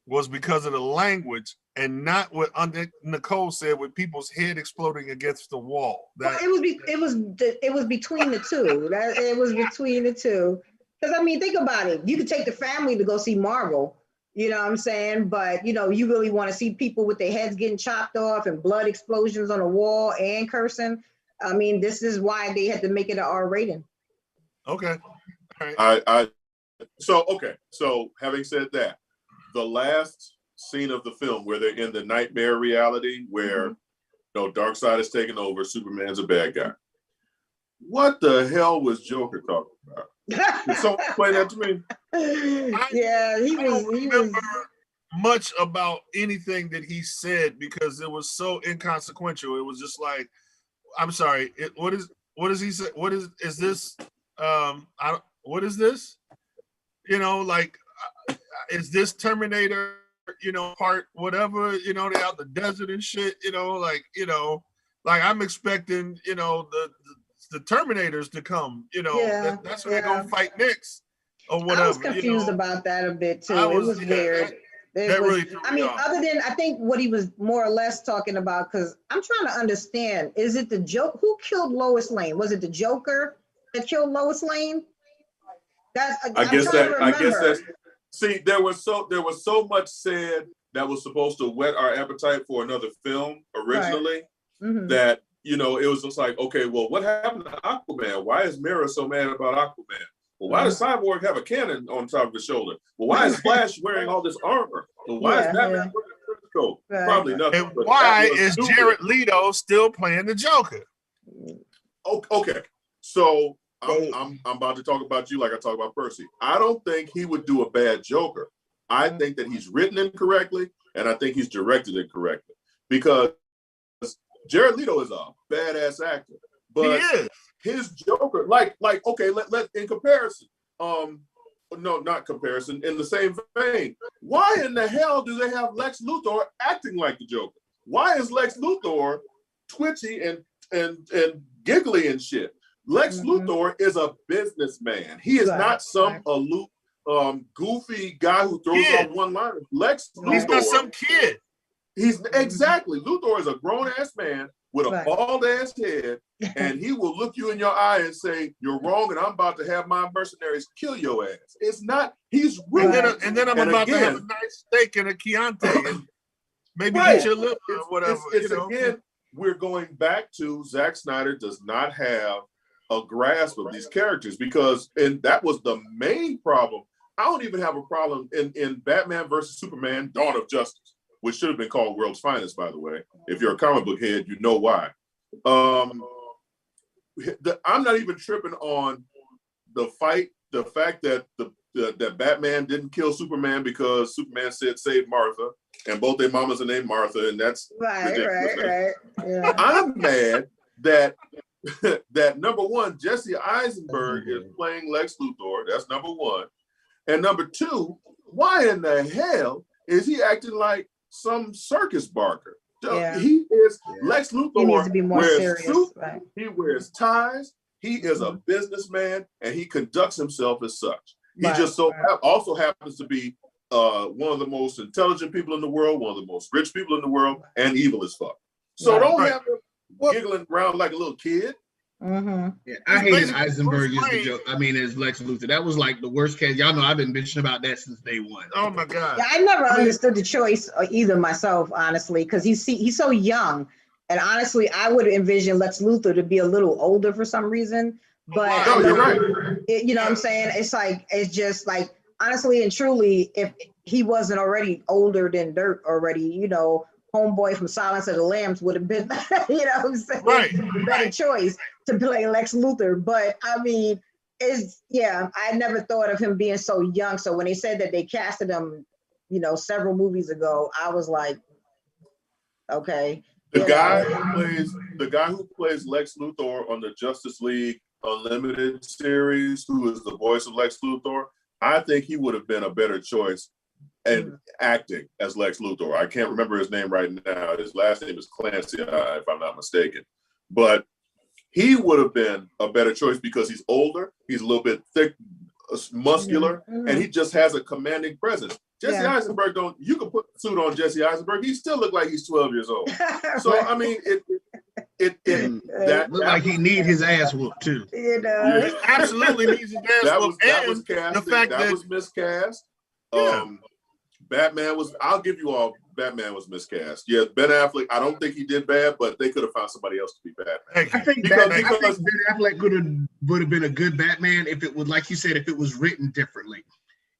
was because of the language and not what Nicole said, with people's head exploding against the wall? It was between the two. It was between the two. Because I mean, think about it. You could take the family to go see Marvel, you know what I'm saying? But you know, you really want to see people with their heads getting chopped off and blood explosions on a wall and cursing. I mean, this is why they had to make it an R rating. Okay. I So having said that, the last scene of the film where they're in the nightmare reality where Darkseid is taking over, Superman's a bad guy. What the hell was Joker talking about? Can someone explain that to me? He was much about anything that he said because it was so inconsequential. It was just like, I'm sorry, what does he say? What is this? What is this? Like, is this Terminator, part whatever, they out the desert and shit, like I'm expecting, the Terminators to come, that's what they're gonna fight next or whatever. I was confused about that a bit too. It was weird. Really threw me off. Other than I think what he was more or less talking about, because I'm trying to understand, is it the joke? Who killed Lois Lane? Was it the Joker that killed Lois Lane? I guess that's. See, there was so much said that was supposed to whet our appetite for another film originally, that it was just like, okay, well, what happened to Aquaman? Why is Mira so mad about Aquaman? Well, why does Cyborg have a cannon on top of his shoulder? Well, why is Flash wearing all this armor? Well, why is Batman wearing a trench coat? Probably nothing. And why is Jared Leto still playing the Joker? Okay, so I'm about to talk about you like I talk about Percy. I don't think he would do a bad Joker. I think that he's written incorrectly, and I think he's directed incorrectly. Because Jared Leto is a badass actor, but he is. His Joker, like okay, let in comparison, no, not comparison, in the same vein, why in the hell do they have Lex Luthor acting like the Joker? Why is Lex Luthor twitchy and giggly and shit? Lex Luthor is a businessman. He is not some aloof, goofy guy who throws out one-liners. Lex Luthor, he's not some kid. He's exactly. Luthor is a grown-ass man with a bald-ass head, and he will look you in your eye and say, "You're wrong, and I'm about to have my mercenaries kill your ass." It's not. He's really. And then I'm about to have a nice steak and a Chianti, and maybe eat your liver or whatever. Again, we're going back to Zack Snyder does not have a grasp of these characters and that was the main problem. I don't even have a problem in Batman versus Superman: Dawn of Justice, which should have been called World's Finest, by the way. If you're a comic book head, you know why. I'm not even tripping on the fact that that Batman didn't kill Superman because Superman said save Martha, and both their mamas are named Martha, and that's ridiculous. Right. Yeah. I'm mad that that number one, Jesse Eisenberg is playing Lex Luthor. That's number one. And number two, why in the hell is he acting like some circus barker? He is Lex Luthor. He needs to be more serious. Right. He wears ties. He is a businessman, and he conducts himself as such. He just also happens to be one of the most intelligent people in the world, one of the most rich people in the world, and evil as fuck. So don't have him giggling around like a little kid. Yeah, I hated Eisenberg as the joke. I mean, as Lex Luthor. That was like the worst case. Y'all know I've been bitching about that since day one. Oh my god. Yeah, I never understood the choice either myself, honestly, because he's so young, and honestly, I would envision Lex Luthor to be a little older for some reason. But you're right. You know what I'm saying? It's just like honestly and truly, if he wasn't already older than dirt already, homeboy from Silence of the Lambs would have been, what I'm saying, better choice to play Lex Luthor. But I mean, I never thought of him being so young. So when they said that they casted him, several movies ago, I was like, okay. The guy who plays Lex Luthor on the Justice League Unlimited series, who is the voice of Lex Luthor, I think he would have been a better choice and acting as Lex Luthor. I can't remember his name right now. His last name is Clancy, if I'm not mistaken. But he would have been a better choice because he's older, he's a little bit thick, muscular, and he just has a commanding presence. Jesse Eisenberg, you can put the suit on Jesse Eisenberg, he still look like he's 12 years old. So I mean, that look like he need his ass whooped too. He absolutely needs his ass whooped. That was casting. That was miscast. Batman was, I'll give you all Batman was miscast. Yeah, Ben Affleck, I don't think he did bad, but they could have found somebody else to be Batman. I think Ben Affleck would have been a good Batman if it would, like you said, if it was written differently.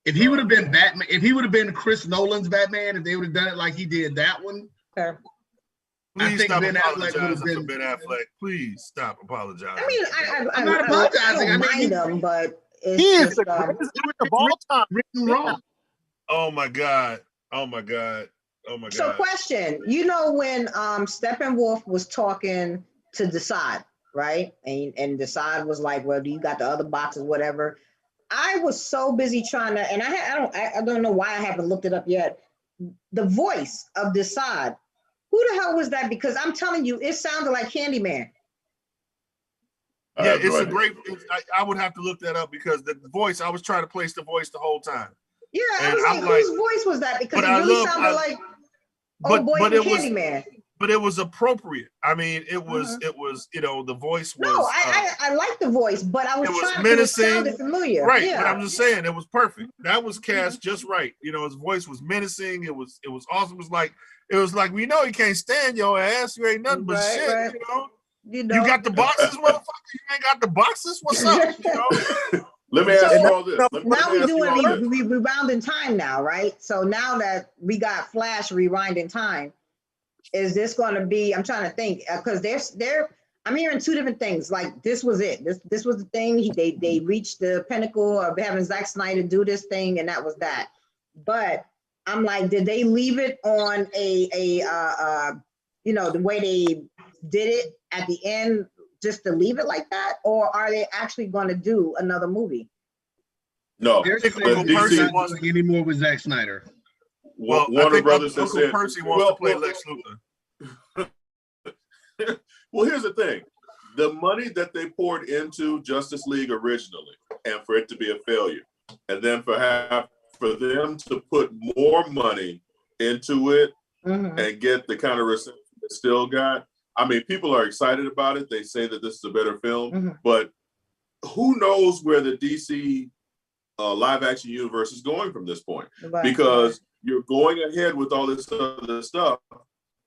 If he would have been Batman, if he would have been Chris Nolan's Batman, if they would have done it like he did that one, Please I think stop Ben Affleck would apologizing have been. for Ben Affleck. Please stop apologizing. I mean, I'm not apologizing. I don't mind him, but it's just, written wrong. Oh my God. Oh my God. Oh my God. So question, you know when Steppenwolf was talking to Decide, right? And Decide was like, well, do you got the other boxes, whatever? I was so busy trying to, and I don't know why I haven't looked it up yet. The voice of Decide, who the hell was that? Because I'm telling you, it sounded like Candyman. Yeah, it's a great. I would have to look that up because the voice. I was trying to place the voice the whole time. Yeah, I was like, whose voice was that? Because it really sounded like old boy from Candyman. But it was appropriate. I mean, it was. You know, the voice was. No, I like the voice, but I was trying menacing. To sound familiar. Right, yeah. but I'm just saying it was perfect. That was cast just right. You know, his voice was menacing. It was awesome. It was like we know you can't stand your ass. You ain't nothing but shit. Right. You got the boxes, motherfucker. You ain't got the boxes. What's up? You know? Let me ask you all this. Now we're doing rewound in time now, right? So now that we got Flash rewind in time, is this going to be? I'm trying to think because I'm hearing two different things. Like this was it. This was the thing. They reached the pinnacle of having Zack Snyder do this thing, and that was that. But I'm like, did they leave it on a the way they did it at the end? Just to leave it like that, or are they actually going to do another movie? No, DC wants any more with Zack Snyder. Well, Warner Brothers has said Percy wants to play Lex Luthor. Well, here's the thing: the money that they poured into Justice League originally, and for it to be a failure, and then for them to put more money into it and get the kind of reception it still got. I mean, people are excited about it. They say that this is a better film, but who knows where the DC live action universe is going from this point? Because you're going ahead with all this other stuff. Are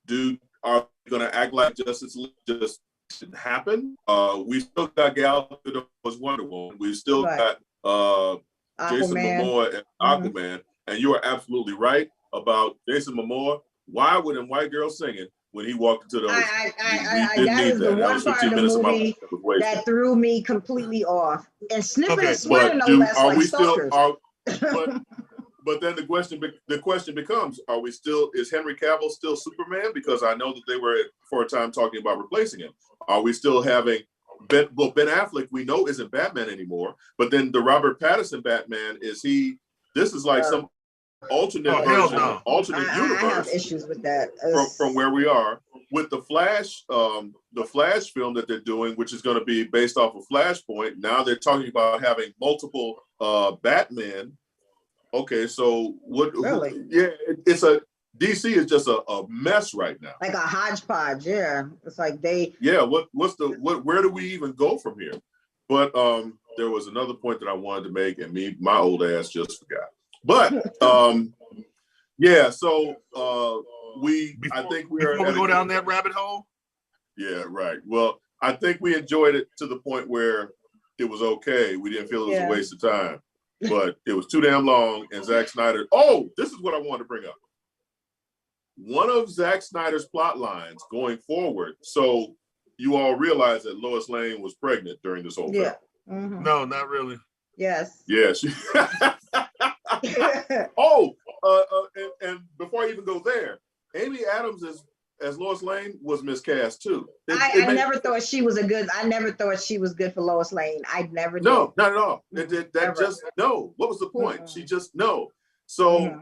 we going to act like Justice League just didn't happen? We still got Gal Gadot as Wonder Woman. We've still got Jason Momoa and Aquaman. And you are absolutely right about Jason Momoa. Why would a white girl singing? When he walked into those, that is the one part of the movie that threw me completely off. And sniffing and sweating no less like stalkers. But then the question becomes: is Henry Cavill still Superman? Because I know that they were for a time talking about replacing him. Are we still having Ben Affleck? We know isn't Batman anymore. But then the Robert Pattinson Batman is he? This is like some alternate version, alternate universe. I have issues with that from where we are with the Flash film that they're doing, which is going to be based off of Flashpoint. Now they're talking about having multiple Batman. Okay, so what? Really? It's a DC is just a mess right now. Like a hodgepodge. Yeah, it's like they. Yeah. Where do we even go from here? But there was another point that I wanted to make, and my old ass just forgot. But so I think before we go down that rabbit hole. Yeah, right. Well, I think we enjoyed it to the point where it was okay. We didn't feel it was a waste of time, but it was too damn long. And Zack Snyder. Oh, this is what I wanted to bring up. One of Zack Snyder's plot lines going forward. So you all realize that Lois Lane was pregnant during this whole film. No, not really. Yes. Yeah. And before I even go there, Amy Adams as Lois Lane was miscast too. I never thought she was good for Lois Lane. I never did. No, not at all. What was the point? She just no. So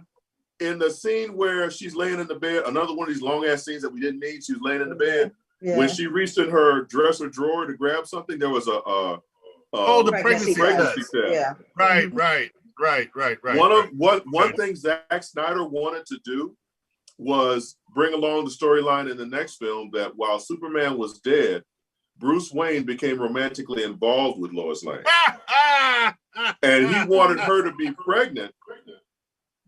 in the scene where she's laying in the bed, another one of these long ass scenes that we didn't need, she was laying in the bed. Yeah. When she reached in her dresser drawer to grab something, there was the pregnancy test. Yeah. Right. One thing Zack Snyder wanted to do was bring along the storyline in the next film that while Superman was dead, Bruce Wayne became romantically involved with Lois Lane. And he wanted her to be pregnant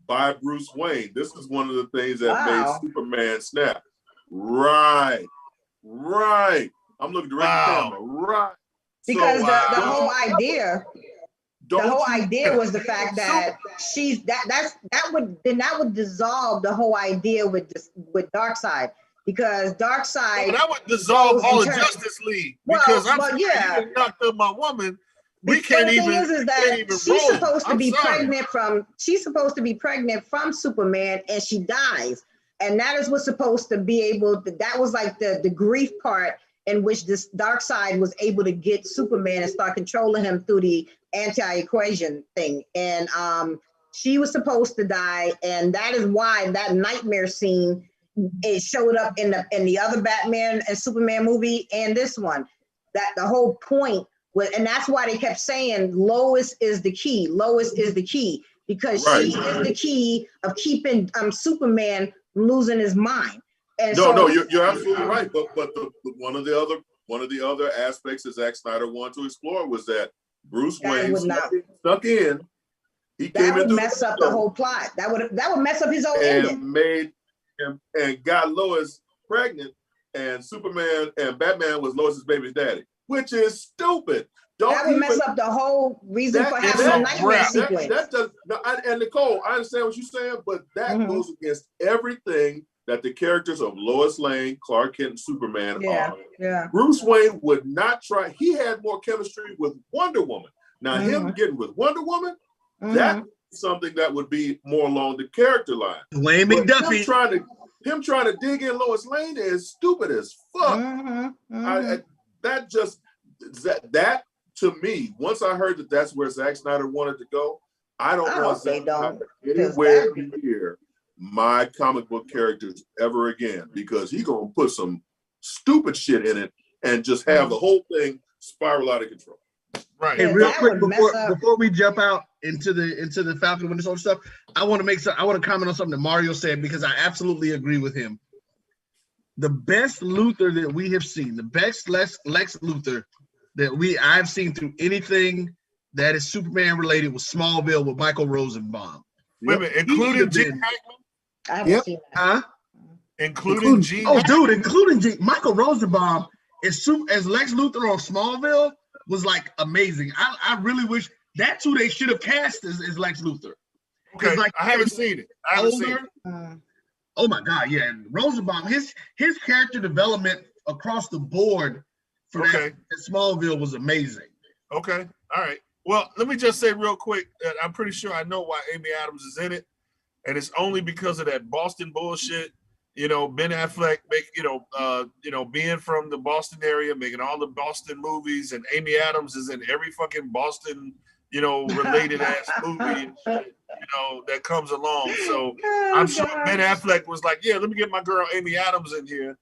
by Bruce Wayne. This is one of the things that Wow. made Superman snap. Right. I'm looking directly at the camera. Right. Because So, the whole idea, was the fact that that would dissolve the whole idea with Darkseid, because Darkseid that would dissolve all of Justice League, because I'm sorry, yeah. you knocked up my woman. We The can't thing even. is that she's roll. supposed to I'm be sorry. pregnant from Superman, and she dies, and that is what's supposed to be able to. That was like the grief part in which this Darkseid was able to get Superman and start controlling him through the anti-equation thing. And she was supposed to die, and that is why that nightmare scene, it showed up in the other Batman and Superman movie and this one. That the whole point was, and that's why they kept saying Lois is the key. Lois is the key, because she is the key of keeping Superman from losing his mind. And you're absolutely right. But one of the other aspects that Zack Snyder wanted to explore was that Bruce Wayne stuck in. He that would mess up the whole plot. That would mess up his whole ending. Made him and got Lois pregnant, and Superman and Batman was Lois's baby's daddy, which is stupid. That would mess up the whole reason for having a nightmare sequence. And Nicole, I understand what you're saying, but that goes against everything that the characters of Lois Lane, Clark Kent, and Superman are. Yeah. Bruce Wayne would not try. He had more chemistry with Wonder Woman. Now, him getting with Wonder Woman, that's something that would be more along the character line. Wayne McDuffie. Him trying to dig in Lois Lane is stupid as fuck. That to me, once I heard that that's where Zack Snyder wanted to go, I don't want Zack Snyder anywhere near my comic book characters ever again, because he's gonna put some stupid shit in it and just have the whole thing spiral out of control. Right. Hey, real quick before we jump out into the Falcon Winter Soldier stuff, I want to comment on something that Mario said, because I absolutely agree with him. The best Luthor that we have seen, the best Lex Luthor that I've seen through anything that is Superman related was Smallville with Michael Rosenbaum. Wait a minute, including Gene Hackman? I haven't seen that. Huh? Including Gene. Oh, dude, including Gene. Michael Rosenbaum as Lex Luthor on Smallville was like amazing. I really wish that's who they should have cast as Lex Luthor. Okay, like, I haven't seen it. Oh my God, yeah. And Rosenbaum, his character development across the board for that Smallville was amazing. Okay, all right. Well, let me just say real quick that I'm pretty sure I know why Amy Adams is in it, and it's only because of that Boston bullshit. You know, Ben Affleck being from the Boston area, making all the Boston movies, and Amy Adams is in every fucking Boston, related ass movie, that comes along. So I'm sure Ben Affleck was like, yeah, let me get my girl Amy Adams in here.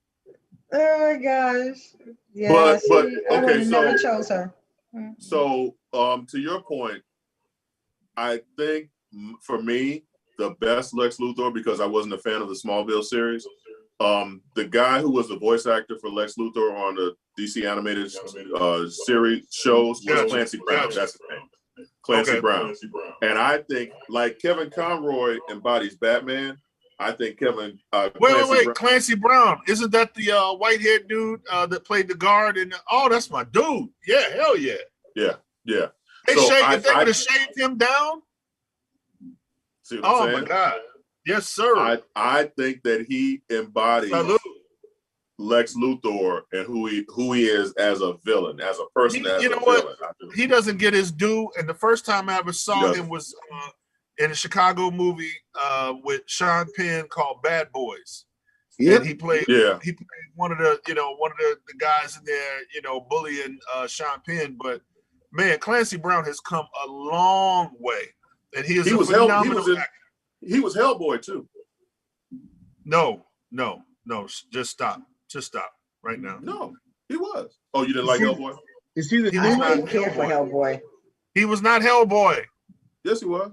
Oh my gosh. Yeah, but okay, never chose her. So to your point, I think for me, the best Lex Luthor, because I wasn't a fan of the Smallville series, the guy who was the voice actor for Lex Luthor on the DC animated series shows was Clancy Brown. That's his name. Clancy Brown. And I think, like Kevin Conroy embodies Batman, I think Clancy Brown. Isn't that the white-haired dude that played the guard? That's my dude. Yeah, hell yeah. Yeah. They would have shaved him down. See what I'm saying? My God. Yes, sir. I think that he embodies Lex Luthor and who he is as a villain, as a person. Villain. He doesn't get his due. And the first time I ever saw him was in a Chicago movie with Sean Penn called Bad Boys. Yeah, he played one of the guys in there, bullying Sean Penn. But man, Clancy Brown has come a long way. And he was Hellboy too. No, just stop right now. No, he was. Oh, you didn't like Hellboy? Is he the? I didn't care for Hellboy. He was not Hellboy. Yes, he was.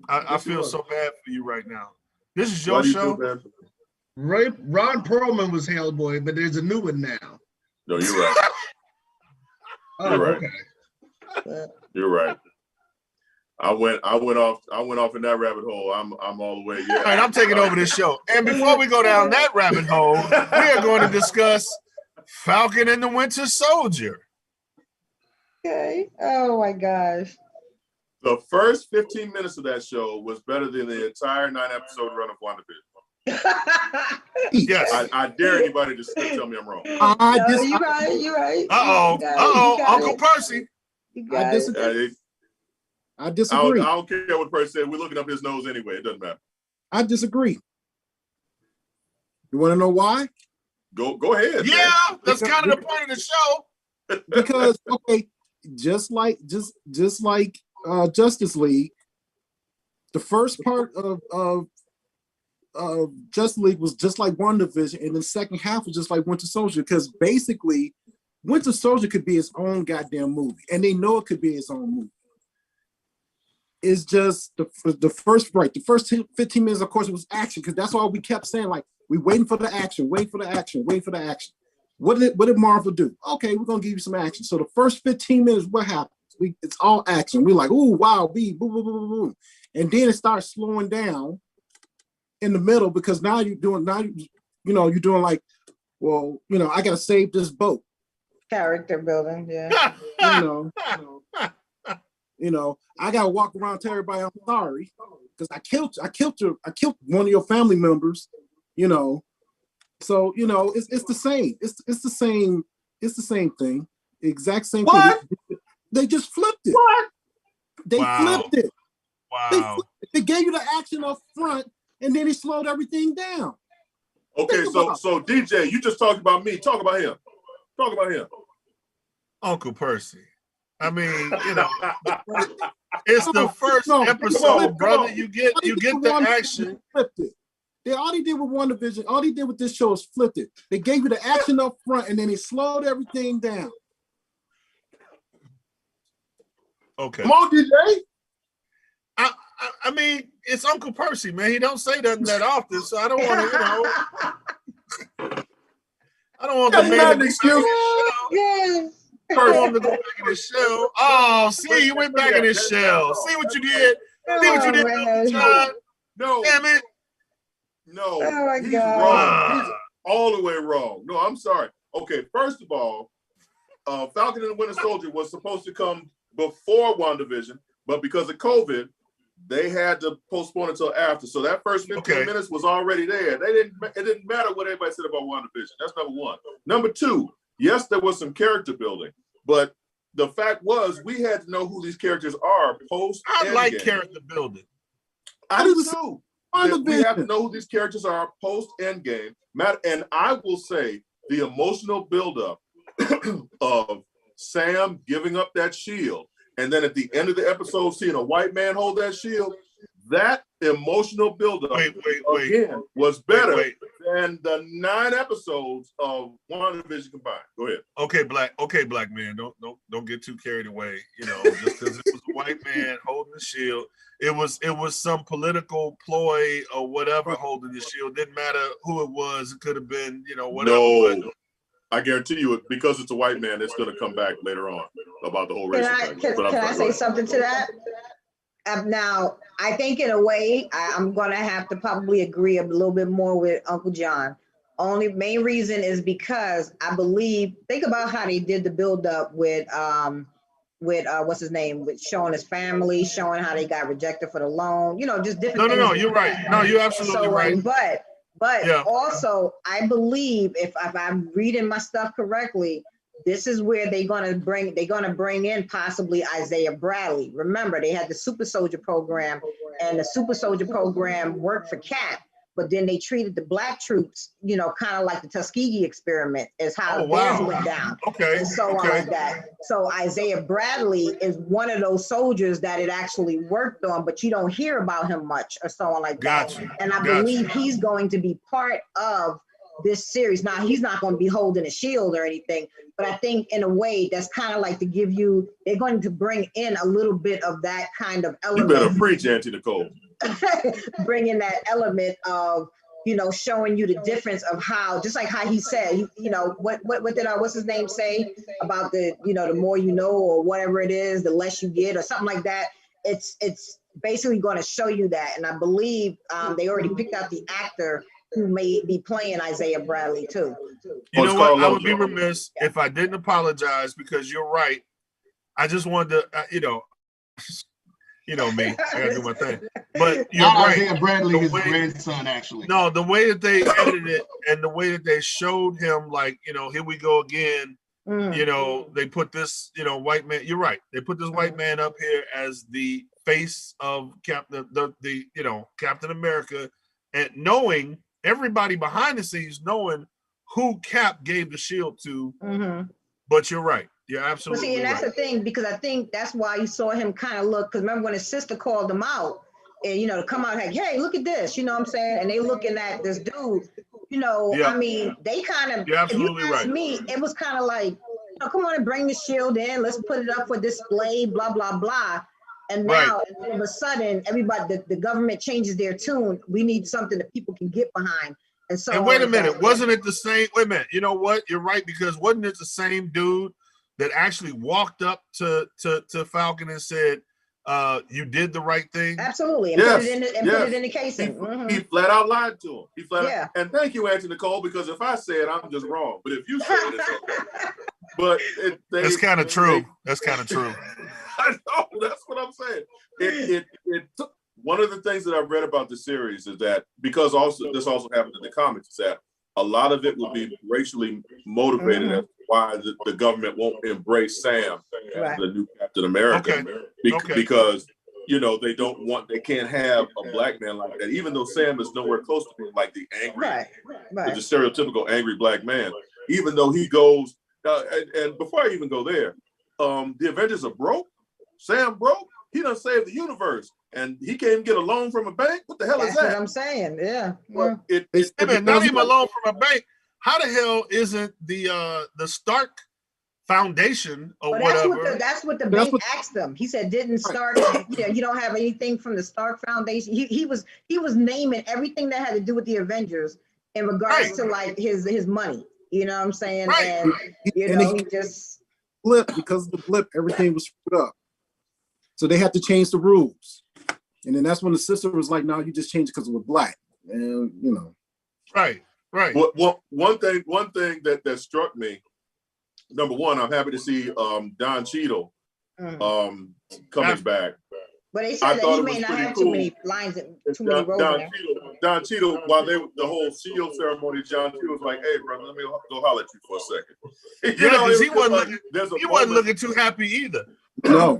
I feel so bad for you right now. This is your show. Ron Perlman was Hellboy, but there's a new one now. No, you're right. You're right. Okay. You're right. I went off in that rabbit hole. I'm all the way. Yeah. All right, I'm taking over this show. And before we go down that rabbit hole, we are going to discuss Falcon and the Winter Soldier. Okay. Oh my gosh. The first 15 minutes of that show was better than the entire 9-episode run of WandaVision. Yes. I dare anybody to tell me I'm wrong. You're right. Uncle Percy. I disagree. I don't care what Percy said. We're looking up his nose anyway. It doesn't matter. I disagree. You want to know why? Go ahead. Yeah, man. That's kind of the point of the show. Because okay, just like Justice League, the first part of Justice League was just like WandaVision, and the second half was just like Winter Soldier. Because basically, Winter Soldier could be its own goddamn movie, and they know it could be its own movie. It's just the first 15 minutes, of course, it was action, because that's all we kept saying. Like, we waiting for the action, waiting for the action. What did Marvel do? Okay, we're gonna give you some action. So the first 15 minutes, what happens? It's all action. We're like, ooh, wow, boom, boom, boom, boom, boom. And then it starts slowing down in the middle, because now you're doing like, well, I gotta save this boat. Character building, yeah. I gotta walk around to everybody, I'm sorry, because I killed one of your family members, So it's the same. It's the same thing. The exact same thing. They just flipped it. What? They flipped it. Wow. They gave you the action up front, and then he slowed everything down. Okay, so DJ, you just talked about me. Talk about him. Talk about him. Uncle Percy. I mean, it's the first episode, brother. You get the action. Flipped it. All they did with WandaVision, all they did with this show is flipped it. They gave you the action up front, and then they slowed everything down. Okay. Come on, DJ. I mean, it's Uncle Percy, man. He don't say that often, so I don't want to, I don't want the man to excuse. I don't want him to go back in his shell. Oh, see, he went back in his shell. See what you did? See what you did, John? No. Damn it. No. Oh my he's God. wrong. He's all the way wrong. No, I'm sorry. Okay, first of all, Falcon and the Winter Soldier was supposed to come before WandaVision, but because of COVID, they had to postpone until after. So that first 15 minutes was already there. It didn't matter what anybody said about WandaVision. That's number one. Number two, yes, there was some character building, but the fact was we had to know who these characters are post. I like character building. I do too. We have to know who these characters are post Endgame. And I will say the emotional buildup of Sam giving up that shield, and then at the end of the episode, seeing a white man hold that shield, that emotional buildup again was better than the 9 episodes of WandaVision combined. Go ahead. Okay, black man. Don't get too carried away. Just because it was a white man holding the shield, it was some political ploy or whatever holding the shield. Didn't matter who it was. It could have been, whatever. No. I guarantee you, because it's a white man, it's going to come back later on about the whole racial thing. Can I say something to that? Now, I think in a way, I'm going to have to probably agree a little bit more with Uncle John. Only main reason is because I believe, think about how they did the build up with what's his name, with showing his family, showing how they got rejected for the loan, just different things. No, you're right. No, you're absolutely right. But also, I believe if I'm reading my stuff correctly, this is where they're gonna bring in possibly Isaiah Bradley. Remember, they had the Super Soldier program, and the Super Soldier program worked for Cap, but then they treated the black troops, kind of like the Tuskegee experiment, is how theirs went down. Okay. And so on like that. So Isaiah Bradley is one of those soldiers that it actually worked on, but you don't hear about him much or so on like that. And I believe he's going to be part of this series. Now, he's not going to be holding a shield or anything, but I think in a way that's kind of like to give you, they're going to bring in a little bit of that kind of element. You better preach, Auntie Nicole. Bring in that element of, showing you the difference of how, just like how he said, what did what's his name say about the, the more you know, or whatever it is, the less you get, or something like that. it's basically going to show you that. And I believe they already picked out the actor who may be playing Isaiah Bradley too. You know what? I would be remiss if I didn't apologize, because you're right. I just wanted to, you know me, I gotta do my thing. But you're right. Isaiah Bradley is his grandson, actually. No, the way that they edited it and the way that they showed him, like, you know, here we go again. You know, they put this, you know, white man. You're right. They put this white man up here as the face of Captain America, and knowing everybody behind the scenes, knowing who Cap gave the shield to. But you're right. You're absolutely right. And that's right. the thing, because I think that's why you saw him kind of look. Because remember when his sister called him out, and you know, to come out like, hey, look at this, you know what I'm saying? And they looking at this dude, you know, I mean, they kind of. You're absolutely right. Me, it was kind of like, you know, come on and bring the shield in. Let's put it up for display. Blah blah blah. And now, all of a sudden, everybody, the government changes their tune. We need something that people can get behind. And so, and wait a minute, wasn't it the same? Wait a minute, you know what? You're right, because wasn't it the same dude that actually walked up to Falcon and said, "You did the right thing"? Absolutely, and put it in the casing. He flat out lied to him. He flat out. And thank you, Auntie Nicole, because if I say it, I'm just wrong. But if you say it, it's okay. But that's kind of true. That's kind of true. I know, that's what I'm saying. It took, one of the things that I've read about the series is that, because this also happened in the comics, is that a lot of it will be racially motivated as to why the government won't embrace Sam as the new Captain America. Because, you know, they can't have a black man like that, even though Sam is nowhere close to being like the angry, the stereotypical angry black man, even though he goes, and before I even go there, the Avengers are broke. Sam broke. He done saved the universe, and he can't even get a loan from a bank. What the hell is that? That's what I'm saying. Yeah. Well, not even a loan from a bank. How the hell isn't the Stark Foundation or whatever? That's what the bank asked them. He said, "Didn't Stark? You don't have anything from the Stark Foundation." He was naming everything that had to do with the Avengers in regards to like his money. You know what I'm saying? And he just blip, because of the blip, everything was screwed up. So they had to change the rules. And then that's when the sister was like, no, you just changed it because it was black. And you know. Right. One thing that struck me, number one, I'm happy to see Don Cheadle coming back. But they said that he may not have too many lines, too many roles. Don Cheadle, while the whole shield ceremony, John Cheadle was like, "Hey, brother, let me go holler at you for a second." Because he wasn't looking too happy either. No.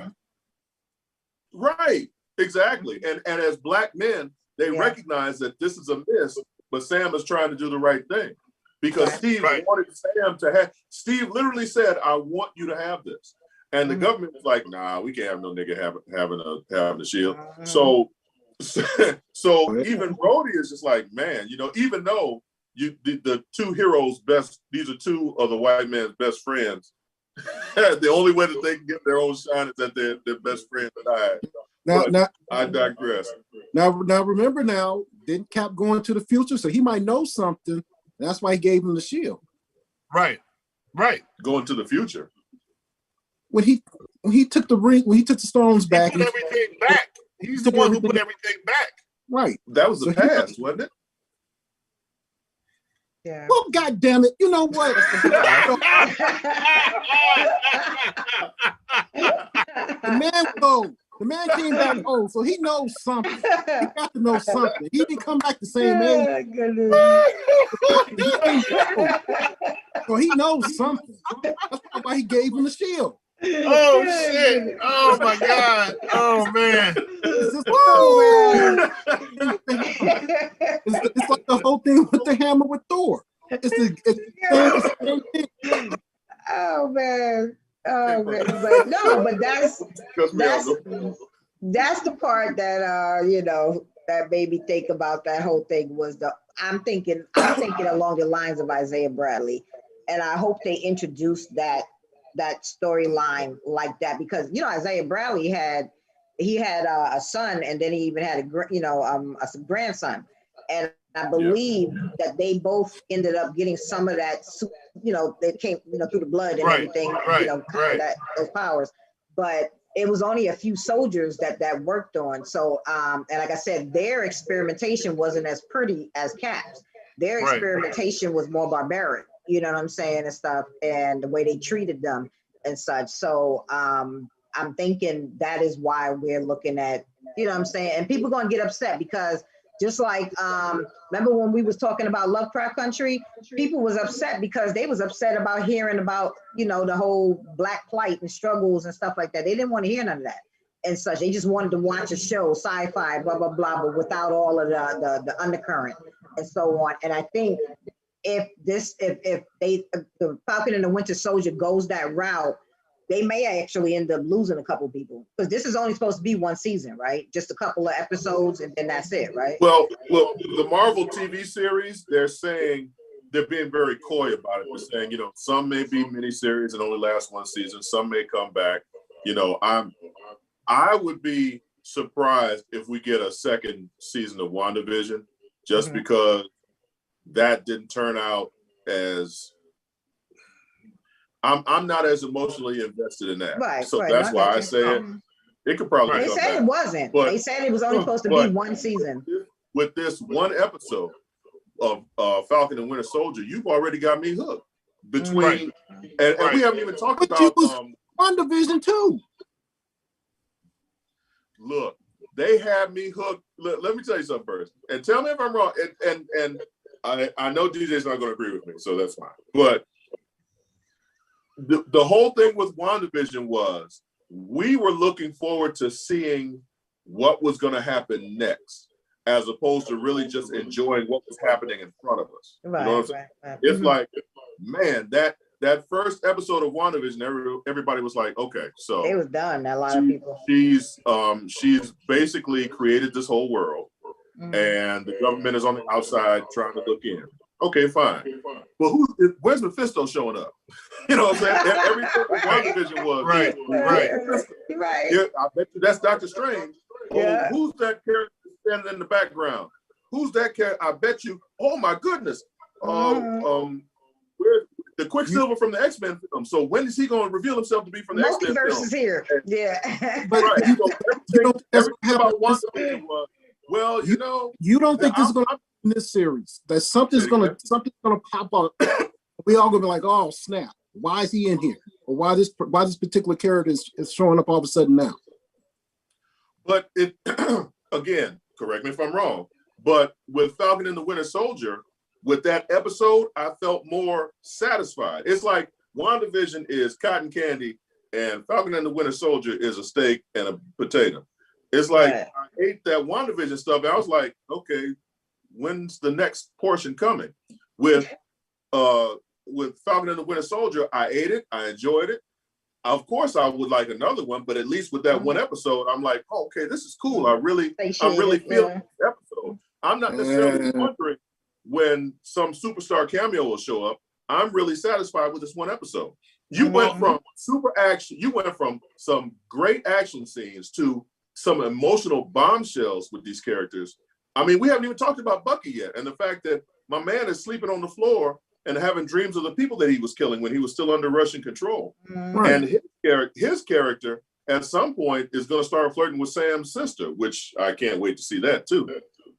Right, exactly. And as black men, they recognize that this is a miss, but Sam is trying to do the right thing, because Steve wanted Sam to have. Steve literally said, "I want you to have this." And the government was like, "Nah, we can't have no nigga having a shield." So even Rhodey is just like, man, you know, even though the two heroes' these are two of the white man's best friends. The only way that they can get their own shine is that their best friend died. Now, I digress. Now remember, didn't Cap go into the future? So he might know something. That's why he gave him the shield. Right. Going to the future. When he took the ring, when he took the stones back, he put everything back. He's the one who put everything back. Right. That was the past, wasn't it? Yeah. Well, God damn it! You know what? The man came back old, so he knows something. He got to know something. He didn't come back the same age. So he knows something. That's why he gave him the shield. Oh shit! Oh my God! Oh man! It's like the whole thing with the hammer with Thor. It's the same thing. Oh man! But that's the part that that made me think about that whole thing. I'm thinking along the lines of Isaiah Bradley, and I hope they introduce that storyline like that, because Isaiah Bradley had a son, and then he even had a grandson, and I believe that they both ended up getting some of that, that came through the blood and everything, those powers. But it was only a few soldiers that worked on. So, and like I said, their experimentation wasn't as pretty as Cap's. Their experimentation was more barbaric, you know what I'm saying, and stuff, and the way they treated them and such. So I'm thinking that is why we're looking at, you know what I'm saying, and people gonna get upset because just like, remember when we was talking about Lovecraft Country, people was upset because they was upset about hearing about, you know, the whole Black plight and struggles and stuff like that. They didn't want to hear none of that and such. They just wanted to watch a show, sci-fi, blah, blah, blah, but without all of the undercurrent and so on. And I think if the Falcon and the Winter Soldier goes that route, they may actually end up losing a couple people because this is only supposed to be one season, right? Just a couple of episodes and then that's it, right? Well, the Marvel TV series, they're saying they're being very coy about it. They're saying, you know, some may be miniseries and only last one season. Some may come back. You know, I would be surprised if we get a second season of WandaVision, just because that didn't turn out as. I'm not as emotionally invested in that. Right, so right. that's why I say it could probably They come said back. it wasn't. But, they said it was only supposed to be one season. With this one episode of Falcon and Winter Soldier, you've already got me hooked. Between and we haven't even talked about WandaVision too. Look, they had me hooked. Let me tell you something first, and tell me if I'm wrong. And I know DJ's not going to agree with me, so that's fine. But the whole thing with WandaVision was we were looking forward to seeing what was going to happen next, as opposed to really just enjoying what was happening in front of us. Right, you know what I'm saying? Right. It's like, man, that first episode of WandaVision, everybody was like, okay, so it was done. A lot of people. She's basically created this whole world, and the government is on the outside trying to look in. Okay, fine. But where's Mephisto showing up? You know what I'm saying? Everything WandaVision was right. Yeah, I bet you that's Doctor Strange. Yeah. Oh, who's that character standing in the background? Who's that character? I bet you. Oh my goodness. Where's the Quicksilver from the X-Men film? So when is he going to reveal himself to be from the X-Men film? Multiverse is here. Yeah. But everything about WandaVision was, well, you know. You don't think this is going to in this series? That something's gonna pop up. We all gonna be like, oh snap! Why is he in here? Or why this particular character is showing up all of a sudden now? But it again, correct me if I'm wrong. But with Falcon and the Winter Soldier, with that episode, I felt more satisfied. It's like WandaVision is cotton candy, and Falcon and the Winter Soldier is a steak and a potato. It's like I ate that WandaVision stuff. And I was like, okay, when's the next portion coming? With Falcon and the Winter Soldier, I ate it, I enjoyed it. Of course, I would like another one, but at least with that one episode, I'm like, oh, okay, this is cool. I'm really feeling this episode. I'm not necessarily wondering when some superstar cameo will show up. I'm really satisfied with this one episode. You went from super action, you went from some great action scenes to some emotional bombshells with these characters. I mean, we haven't even talked about Bucky yet, and the fact that my man is sleeping on the floor and having dreams of the people that he was killing when he was still under Russian control. And his character at some point is going to start flirting with Sam's sister, which I can't wait to see that too.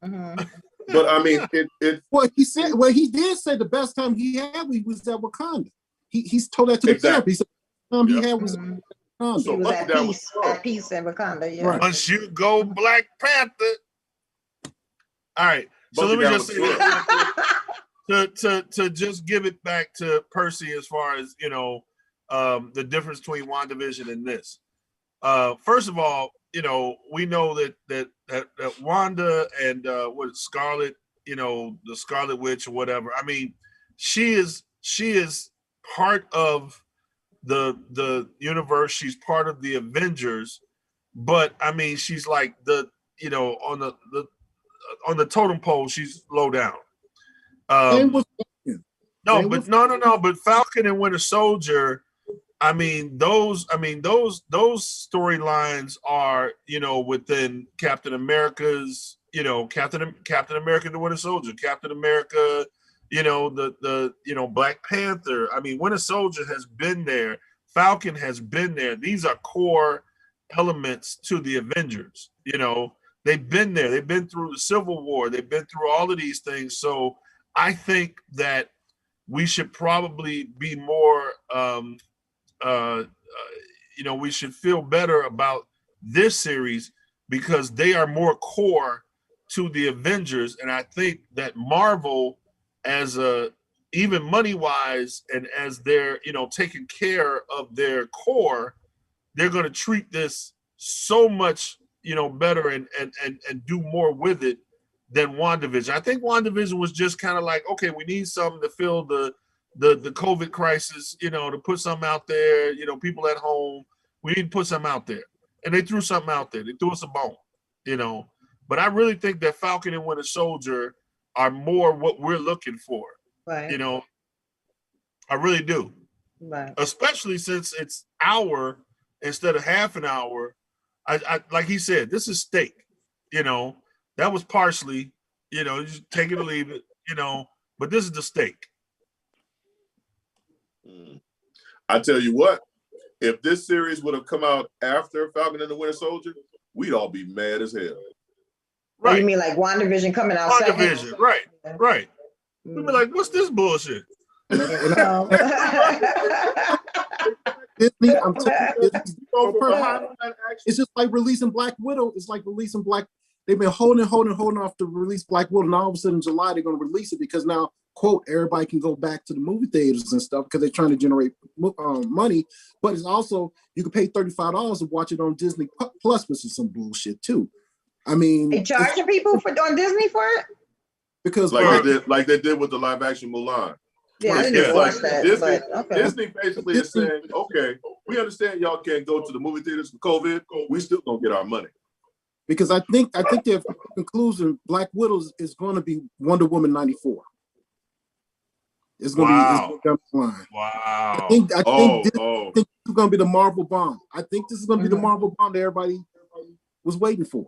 But I mean, he did say the best time he had was at Wakanda. He's told that to the therapist. The time he had was Wakanda. He was at peace at Wakanda. Yeah. Once you go Black Panther. All right. So let me just say to just give it back to Percy as far as, you know, the difference between WandaVision and this. First of all, you know, we know that Wanda and what Scarlet, you know, the Scarlet Witch or whatever. I mean, she is part of the universe. She's part of the Avengers, but I mean, she's like the, you know, on the totem pole, she's low down. But Falcon and Winter Soldier, I mean, those storylines are, you know, within Captain America's, you know, Captain America the Winter Soldier, Captain America, you know, the Black Panther. I mean, Winter Soldier has been there, Falcon has been there. These are core elements to the Avengers. You know, they've been there. They've been through the Civil War. They've been through all of these things. So I think that we should probably be more, you know, we should feel better about this series because they are more core to the Avengers. And I think that Marvel, as a, even money-wise and as they're, you know, taking care of their core, they're going to treat this so much, you know, better and do more with it than WandaVision. I think WandaVision was just kind of like, okay, we need something to fill the COVID crisis, you know, to put something out there, you know, people at home, we need to put something out there. And they threw something out there. They threw us a bone, you know. But I really think that Falcon and Winter Soldier are more what we're looking for. Right. You know, I really do. Right. Especially since it's hour instead of half an hour. I like he said, this is steak. You know, that was parsley. You know, just take it or leave it. You know, but this is the steak. I tell you what, if this series would have come out after Falcon and the Winter Soldier, we'd all be mad as hell. Right. You mean like WandaVision coming out WandaVision, second? right, right. We'd be like, what's this bullshit? Disney, I'm telling you, it's just like releasing Black Widow. It's like releasing Black. They've been holding off to release Black Widow. Now all of a sudden in July they're going to release it because now, quote, everybody can go back to the movie theaters and stuff because they're trying to generate money. But it's also you can pay $35 to watch it on Disney Plus, which is some bullshit too. I mean, they charging people on Disney for it because like they did with the live action Mulan. Yeah, I didn't watch that. Disney, okay. Disney basically is saying, okay, we understand y'all can't go to the movie theaters for COVID. We still gonna get our money. Because I think their conclusion, Black Widow is going to be Wonder Woman 94. It's going to be line. Wow. I think this is going to be the Marvel bomb. I think this is going to be the Marvel bomb that everybody was waiting for.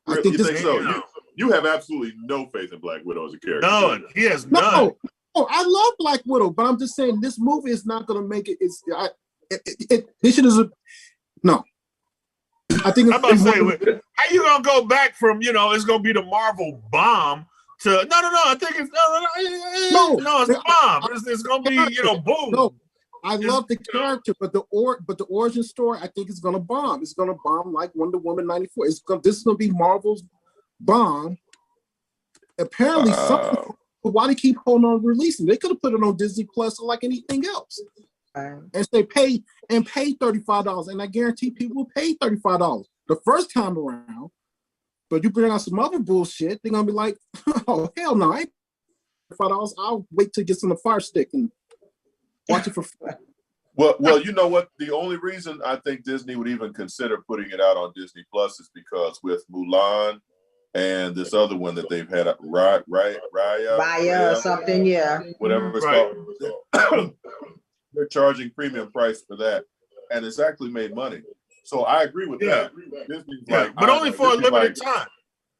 I think this think so. You have absolutely no faith in Black Widow as a character. None. He has none. No, I love Black Widow, but I'm just saying this movie is not going to make it. This shit is no. I think I'm about to say, how you gonna go back from, you know, it's gonna be the Marvel bomb to no. I think it's it's a bomb. It's gonna be, you know, boom. No, I love the character, but the origin story, I think it's gonna bomb. It's gonna bomb like Wonder Woman 94. This is gonna be Marvel's bomb. Apparently, why they keep holding on releasing? They could have put it on Disney Plus or like anything else. And say pay $35, and I guarantee people will pay $35 the first time around. But you bring out some other bullshit, they're gonna be like, "Oh hell no! I ain't $5. I'll wait till it gets on the Fire Stick and watch it for free." Well, you know what? The only reason I think Disney would even consider putting it out on Disney Plus is because with Mulan and this other one that they've had, Raya or something, yeah, whatever it's called. They're charging premium price for that, and it's actually made money. So I agree with that. But only for a limited time.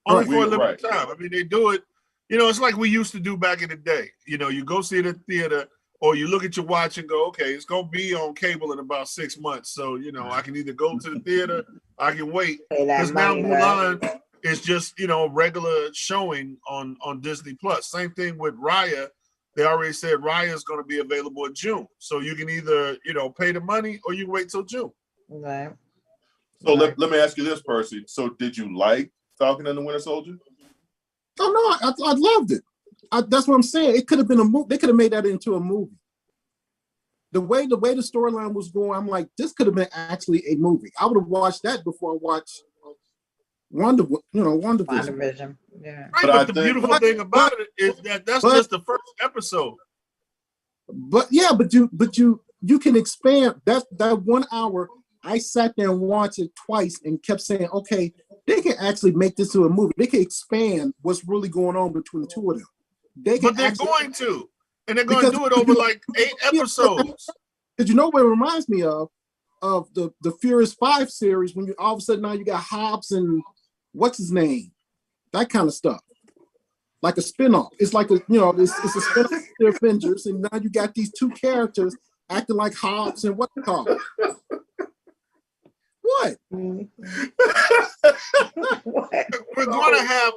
Only for a limited time. I mean, they do it. You know, it's like we used to do back in the day. You know, you go see it at the theater, or you look at your watch and go, okay, it's gonna be on cable in about 6 months. So you know, I can either go to the theater, I can wait. Because now Mulan is just, you know, regular showing on Disney Plus. Same thing with Raya. They already said Raya is going to be available in June. So you can either, you know, pay the money or you wait till June. Right. So let me ask you this, Percy. So did you like Falcon and the Winter Soldier? Oh, no, I loved it. That's what I'm saying. It could have been a movie. They could have made that into a movie. The way the storyline was going, I'm like, this could have been actually a movie. I would have watched that before I watched WandaVision. Yeah. Right, but the beautiful thing about it is that's just the first episode. But you can expand that 1 hour. I sat there and watched it twice and kept saying, okay, they can actually make this to a movie. They can expand what's really going on between the two of them. They're going to. And they're going to do it over like 8 episodes. Because you know what it reminds me of the Furious 5 series, when you all of a sudden now you got Hobbs and what's his name? That kind of stuff. Like a spinoff. It's like it's a spinoff of the Avengers, and now you got these two characters acting like Hobbs and what they call it. What? We're gonna have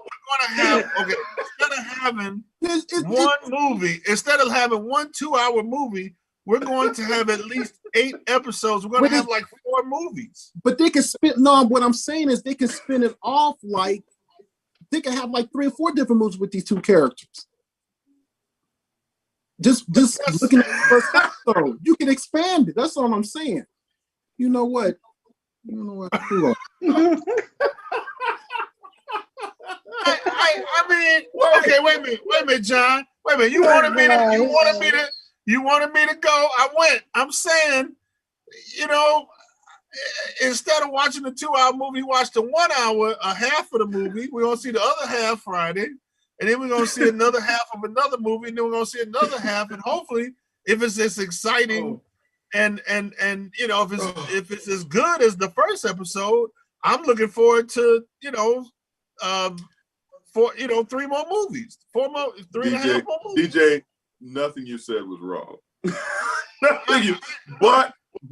okay, instead of having one 2-hour movie, we're going to have at least 8 episodes. We're gonna have like 4 movies. But they can spin. No, what I'm saying is they can spin it off like they can have like 3 or 4 different movies with these 2 characters. Just looking at the first episode, you can expand it. That's all I'm saying. You know what? Cool. I mean, okay, wait a minute, John. Wait a minute. You wanted me to go. I went. I'm saying, instead of watching the 2-hour movie, watch the 1 hour, a half of the movie. We're gonna see the other half Friday, and then we're gonna see another half of another movie, and then we're gonna see another half, and hopefully, if it's as exciting and if it's as good as the first episode, I'm looking forward to 3 more movies, 3 and a half more movies. DJ, nothing you said was wrong.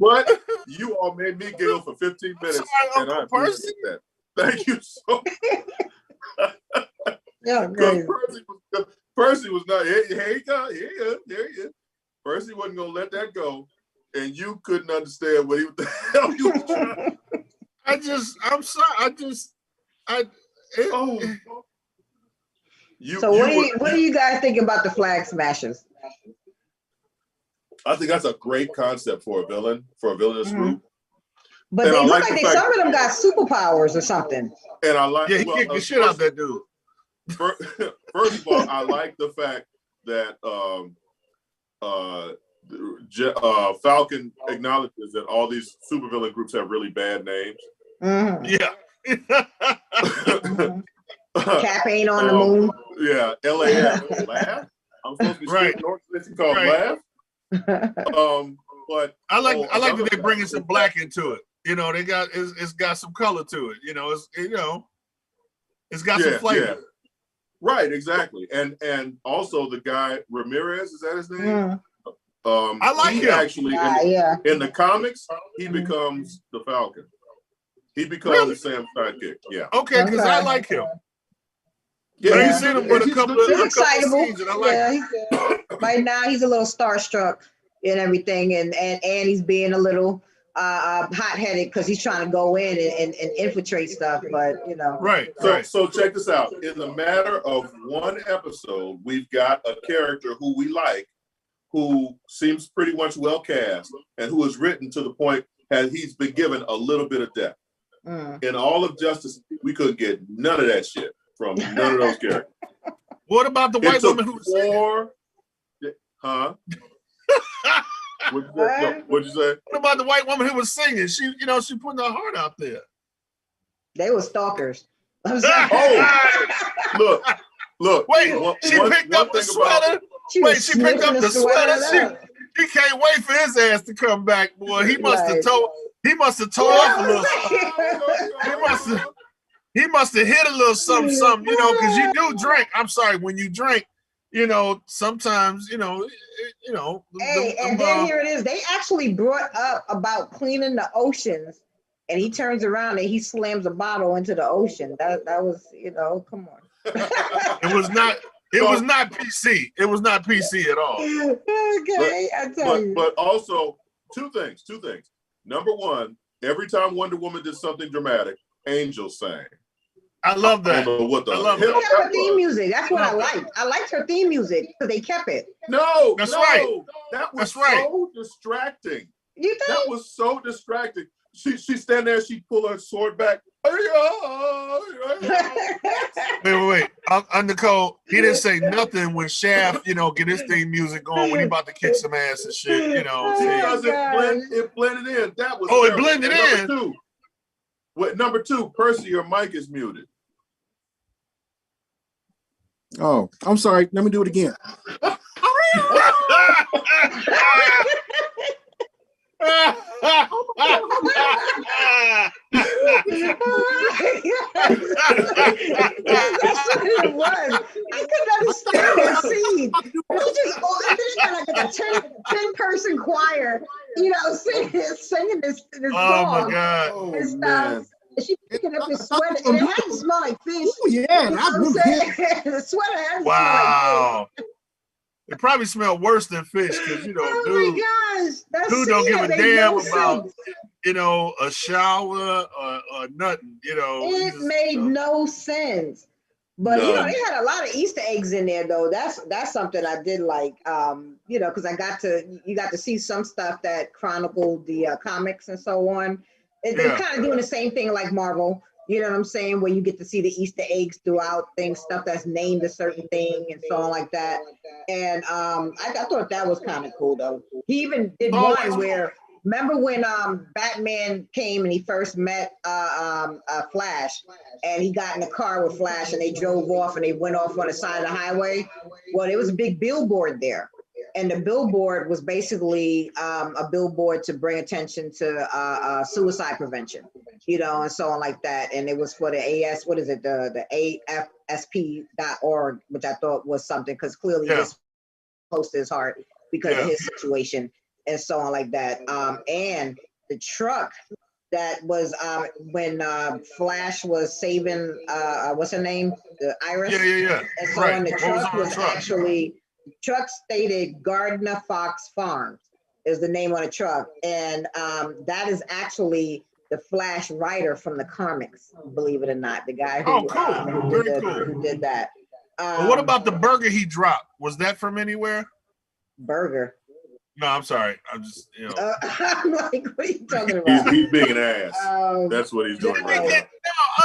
But you all made me giggle for 15 minutes, and I appreciate that. Thank you so much. Yeah, Percy was not. Here he is. Percy wasn't gonna let that go, and you couldn't understand what the hell you was trying. I'm sorry. So what do you guys think about the Flag Smashers? I think that's a great concept for a villainous group. But they look like some of them got superpowers or something. And I like he kicked the shit out that dude. First of all, I like the fact that Falcon acknowledges that all these supervillain groups have really bad names. Yeah. Cap ain't on the moon. Yeah, LAF, laugh. I'm supposed to be speaking North called laugh. But I like that they're bringing some black into it. They got it's got some color to it. It's got some flavor. Yeah. Right, exactly. And also the guy Ramirez, is that his name? I like him. Actually in the comics, he becomes the Falcon. He becomes Sam's sidekick. Yeah. Okay, because I like him. Yeah, you seen him with a couple of excitable. scenes, and I like him. Right now he's a little starstruck and everything, and he's being a little hot-headed because he's trying to go in and infiltrate stuff, but Right. So check this out. In the matter of 1 episode, we've got a character who we like, who seems pretty much well cast, and who is written to the point that he's been given a little bit of depth. In all of Justice, we couldn't get none of that shit from none of those characters. What about the white woman who was singing? Huh? What'd you say? What about the white woman who was singing? She putting her heart out there. They were stalkers. Look. Wait, she picked up the sweater. She picked up the sweater. She can't wait for his ass to come back, boy. He must have told. He must have tore off a little. He must have hit a little something, because you do drink. I'm sorry, when you drink, sometimes, Hey, and then here it is. They actually brought up about cleaning the oceans, and he turns around and he slams a bottle into the ocean. That was, come on. It was not PC. It was not PC at all. Okay, I tell you. But also, two things. Number one, every time Wonder Woman did something dramatic, Angel sang. I love that. I love that. She kept her theme music. That's what I liked. I liked her theme music because they kept it. That's right. That was so distracting. You think? That was so distracting. She stand there, she pull her sword back. Wait. Nicole, he didn't say nothing when Shaft, get his theme music going when he about to kick some ass and shit, Because it blended in. That was it blended in. Number two, Percy, your mic is muted. Oh, I'm sorry. Let me do it again. That's what it was. I couldn't understand that scene. He just got like a 10-person choir, you know, singing this Oh song. my God. And stuff. And she picking up his sweater, and it had to smell like fish. Oh, yeah, You know I what I'm remember saying? him. The sweater had to Wow. It probably smelled worse than fish because, you know, oh my gosh, that dude don't give a made damn no about, sense. you know, a shower or nothing, you know. It made no sense. But you know, they had a lot of Easter eggs in there though. That's something I did like. You know, because you got to see some stuff that chronicled the comics and so on. They're kind of doing the same thing like Marvel. You know what I'm saying? Where you get to see the Easter eggs throughout things, stuff that's named a certain thing and so on like that. And I thought that was kind of cool though. He even did one where, remember when Batman came and he first met Flash, and he got in the car with Flash and they drove off and they went off on the side of the highway? Well, there was a big billboard there. And the billboard was basically a billboard to bring attention to suicide prevention, you know, and so on like that. And it was for the the AFSP.org, which I thought was something, because clearly this close to his heart because of his situation and so on like that. And the truck that was when Flash was saving, what's her name? The Iris. Yeah. And so on, the truck was actually... truck stated Gardner Fox Farms is the name on the truck, and that is actually the Flash writer from the comics, believe it or not, the guy who, who did that. But what about the burger he dropped? Was that from anywhere? Burger? No, I'm sorry. I'm just, you know. I'm like, what are you talking about? He's being an ass. That's what he's doing right now.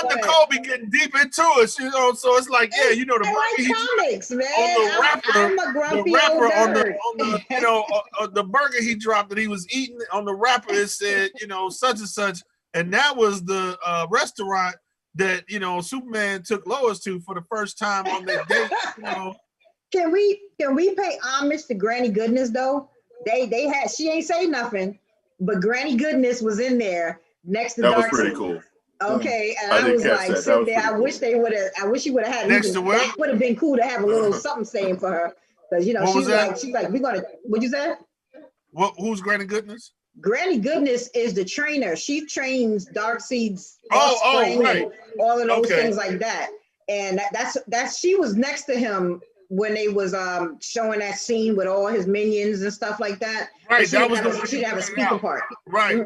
Nicole be getting deep into it, you know. So it's like, yeah, you know, the burger comics, man. On the rapper, I'm a grumpy the rapper old on nerd. the you know, the burger he dropped that he was eating on the wrapper, it said, you know, such and such, and that was the restaurant that, you know, Superman took Lois to for the first time on their date. You know. Can we pay homage to Granny Goodness though? They had, she ain't say nothing, but Granny Goodness was in there next to That was Darkseid. pretty cool. Okay, and I was like, sitting there. I wish he would have had next to what? That would have been cool to have a little something saying for her, because you know she's like, we're gonna. What'd you say? Who's Granny Goodness? Granny Goodness is the trainer. She trains Darkseid's offspring and all of those things like that. And that's she was next to him when they was showing that scene with all his minions and stuff like that. Right, she didn't have a speaking part. Right.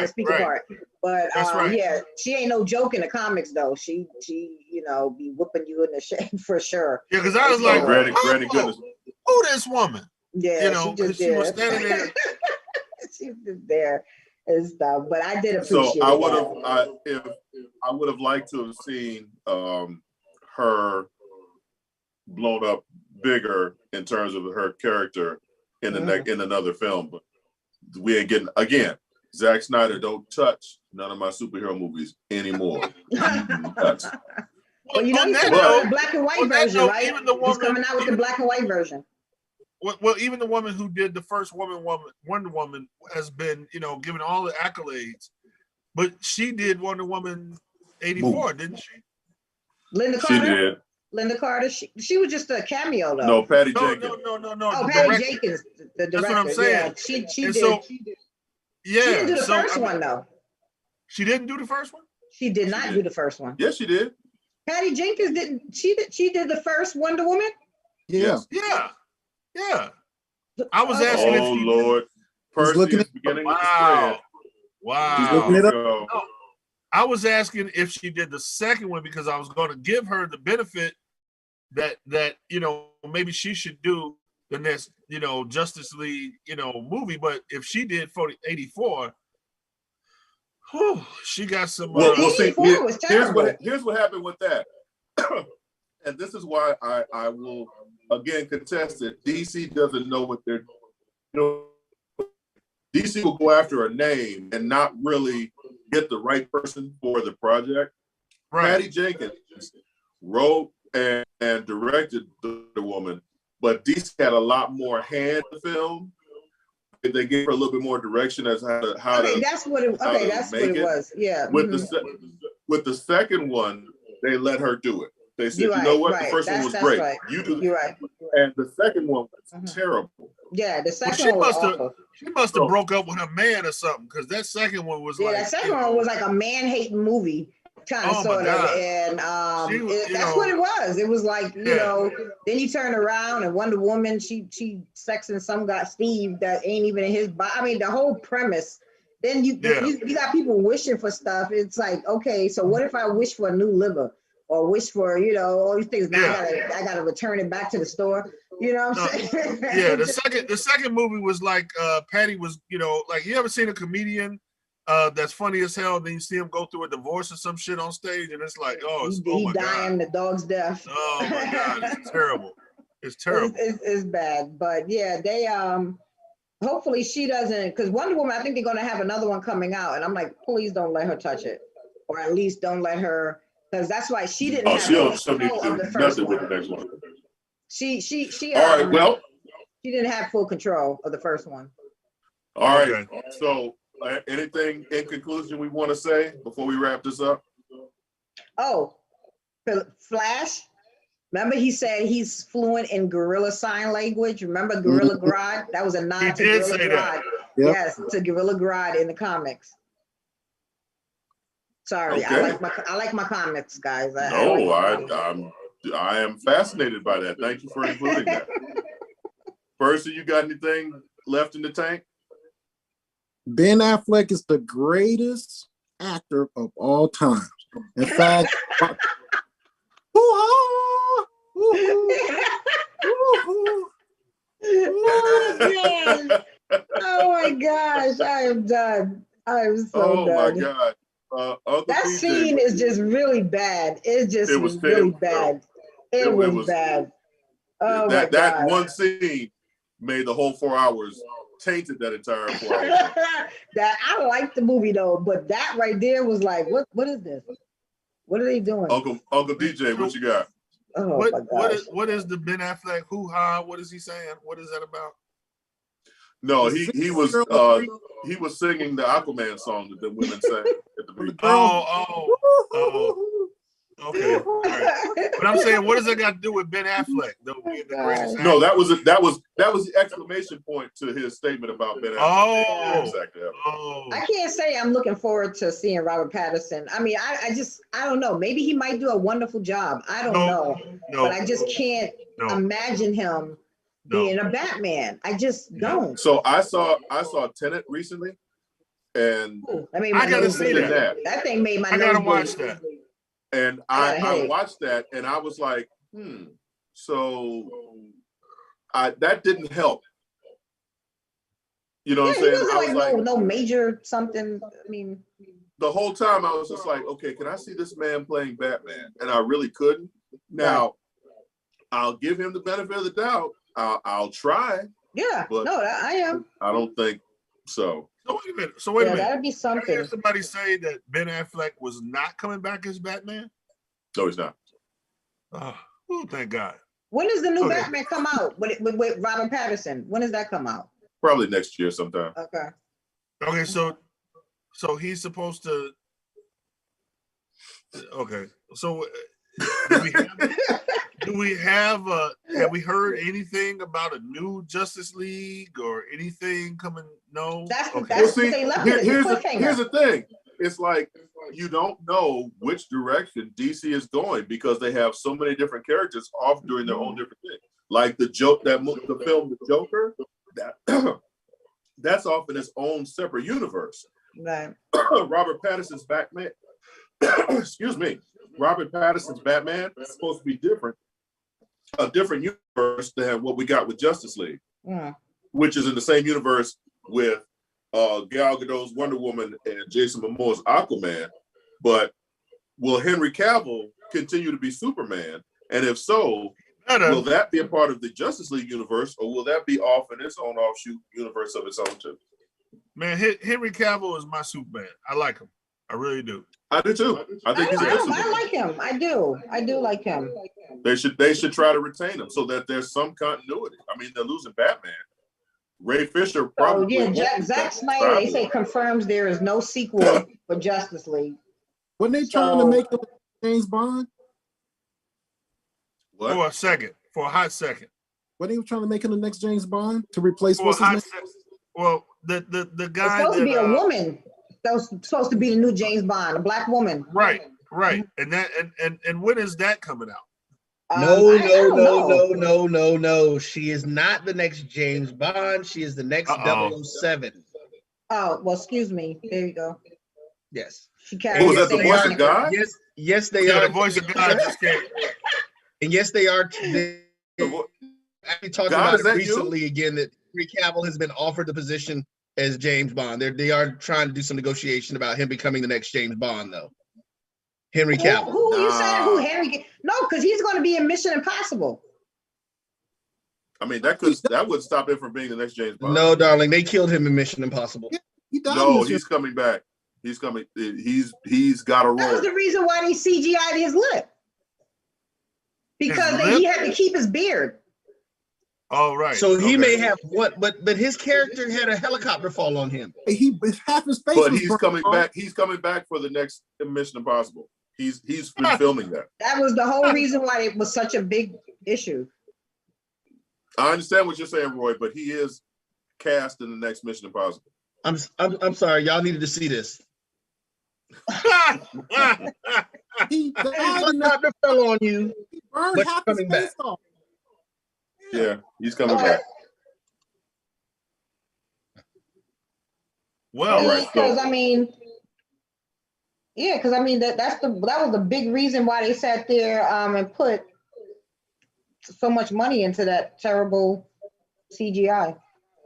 Speaking part. But yeah, she ain't no joke in the comics though. She you know be whooping you in the shade for sure. Yeah, because I was like, Granny Goodness. Who this woman? Yeah, you know, because she was standing there. She was there and stuff. But I did appreciate. So I would have liked to have seen her blown up bigger in terms of her character in in another film, but we ain't getting again. Zack Snyder don't touch none of my superhero movies anymore. Well, you know, he's coming out with the black and white version, right? He's coming out with the black and white version. Well, even the woman who did the first Wonder Woman has been, you know, given all the accolades, but she did Wonder Woman 84, didn't she? Linda Carter. She did. Linda Carter. She was just a cameo though. No, Patty Jenkins. No. Oh, Patty Jenkins, the director. That's what I'm saying. Yeah, she did. Yeah, she didn't do the first one though. She didn't do the first one. She did not do the first one. Yes, she did. Patty Jenkins didn't. She did the first Wonder Woman. Yeah. I was asking. Oh Lord, Percy is beginning to spread. Wow. He's looking it up. I was asking if she did the second one because I was going to give her the benefit that you know maybe she should do the next, you know, Justice League, you know, movie. But if she did 84, she got some. Well, see, here's what happened with that, and this is why I will again contest that DC doesn't know what they're. You know, DC will go after a name and not really get the right person for the project. Right. Patty Jenkins wrote and directed The Woman, but DC had a lot more hand in the film. They gave her a little bit more direction as how to. That's what it was. Yeah. With the second one, they let her do it. They said, you know what, the first one was great. Right. You do. You're right. And the second one was terrible. Yeah, the Well, second one was awful. she must have broke up with her man or something, because that second one was like. That second one was like a man-hating movie, kind of, sort of, and that's what it was. It was like, you know, then you turn around and Wonder Woman, she sexing some guy, Steve, that ain't even in his body. I mean, the whole premise. Then you got people wishing for stuff. It's like, okay, so what if I wish for a new liver, or wish for, you know, all these things? Now I gotta return it back to the store. You know what I'm saying? Yeah, the second movie was like Patty was, you know, like, you ever seen a comedian that's funny as hell, then you see him go through a divorce or some shit on stage, and it's like, he dying the dog's death. Oh my God, it's terrible. It's terrible. It's bad, but yeah, they hopefully she doesn't, because Wonder Woman, I think they're going to have another one coming out, and I'm like, please don't let her touch it, or at least don't let her, because that's why she didn't have control of the first one. With the next one. She all right, well, she didn't have full control of the first one. All right, okay. So anything in conclusion we want to say before we wrap this up? Oh, Flash. Remember, he said he's fluent in Gorilla Sign Language. Remember Gorilla Grodd? That was a nod to Gorilla Grodd. Yep. Yes, to Gorilla Grodd in the comics. Sorry, okay. I like my comics, guys. I am fascinated by that. Thank you for including that. Percy, you got anything left in the tank? Ben Affleck is the greatest actor of all time. In fact, oh my gosh, I am done. I am so done. Oh my God. That scene is just really bad. It was really bad. It was bad. Oh my God. That one scene made the whole 4 hours, tainted that entire 4 hours. That I like the movie though, but that right there was like, what is this? What are they doing? Uncle DJ, what you got? Oh, what is the Ben Affleck hoo-ha? What is he saying? What is that about? No, he was singing the Aquaman song that the women sang at the beginning. Okay. All right. But I'm saying, what does that got to do with Ben Affleck? No, that was the exclamation point to his statement about Ben Affleck. I can't say I'm looking forward to seeing Robert Pattinson. I mean, I don't know. Maybe he might do a wonderful job. I don't know. But I just can't imagine him being a Batman. I just don't. So I saw Tenet recently, and I gotta see that. That thing made my nose. I gotta watch that. And I watched that, and I was like, so that didn't help. You know what I'm saying? I was like, no major something. I mean, the whole time I was just like, okay, can I see this man playing Batman? And I really couldn't. Now, I'll give him the benefit of the doubt. I'll try. Yeah, but no, I am. I don't think so. So wait a minute. That'd be something. I hear somebody say that Ben Affleck was not coming back as Batman? No, he's not. Oh, thank God. When does the new Batman come out with Robert Pattinson? When does that come out? Probably next year sometime. Okay, so he's supposed to. Okay, so do we have have we heard anything about a new Justice League or anything coming? No. That's well, see, here's the thing. It's like you don't know which direction DC is going because they have so many different characters off doing their own different things. Like the film The Joker, that's off in its own separate universe. Right. Robert Pattinson's Batman. Excuse me. Robert Pattinson's Batman is supposed to be different. A different universe than what we got with Justice League, which is in the same universe with Gal Gadot's Wonder Woman and Jason Momoa's Aquaman. But will Henry Cavill continue to be Superman? And if so, will that be a part of the Justice League universe, or will that be off in its own offshoot universe of its own too? Man, Henry Cavill is my Superman. I like him. I really do. I do too. I think he's a good Superman. I like him. I do like him. They should try to retain him so that there's some continuity. I mean, they're losing Batman. Ray Fisher probably. Oh yeah, Zack Snyder. They say confirms there is no sequel for Justice League. When they trying to make James Bond? What? For a hot second. What he was trying to make him the next James Bond to replace what's his name? Well, the guy It's supposed to be a woman. That was supposed to be the new James Bond, a black woman. Right. And that and when is that coming out? No. She is not the next James Bond. She is the next 007. Oh, well, excuse me. There you go. Yes. She carries was that the voice of God? Yes, they are. The voice of God just came. And yes, they are. Actually talked about it recently again that Henry Cavill has been offered the position as James Bond. They are trying to do some negotiation about him becoming the next James Bond, though. Henry Cavill. Who you saying? Who Henry? No, because he's going to be in Mission Impossible. I mean, that would stop him from being the next James Bond. No, darling, they killed him in Mission Impossible. He died. No, he's coming back. He's coming. He's got a role. That was the reason why they CGI'd his lip. Because he had to keep his beard. Oh, right. So he may have what, but his character had a helicopter fall on him. He half his face. But he's coming back. He's coming back for the next Mission Impossible. He's been filming that. That was the whole reason why it was such a big issue. I understand what you're saying, Roy, but he is cast in the next Mission Impossible. I'm sorry, y'all needed to see this. He helicopter fell on you. He burned but half he's his coming face back. off. Yeah, he's coming back. Well, right. Because I mean, that was the big reason why they sat there and put so much money into that terrible CGI.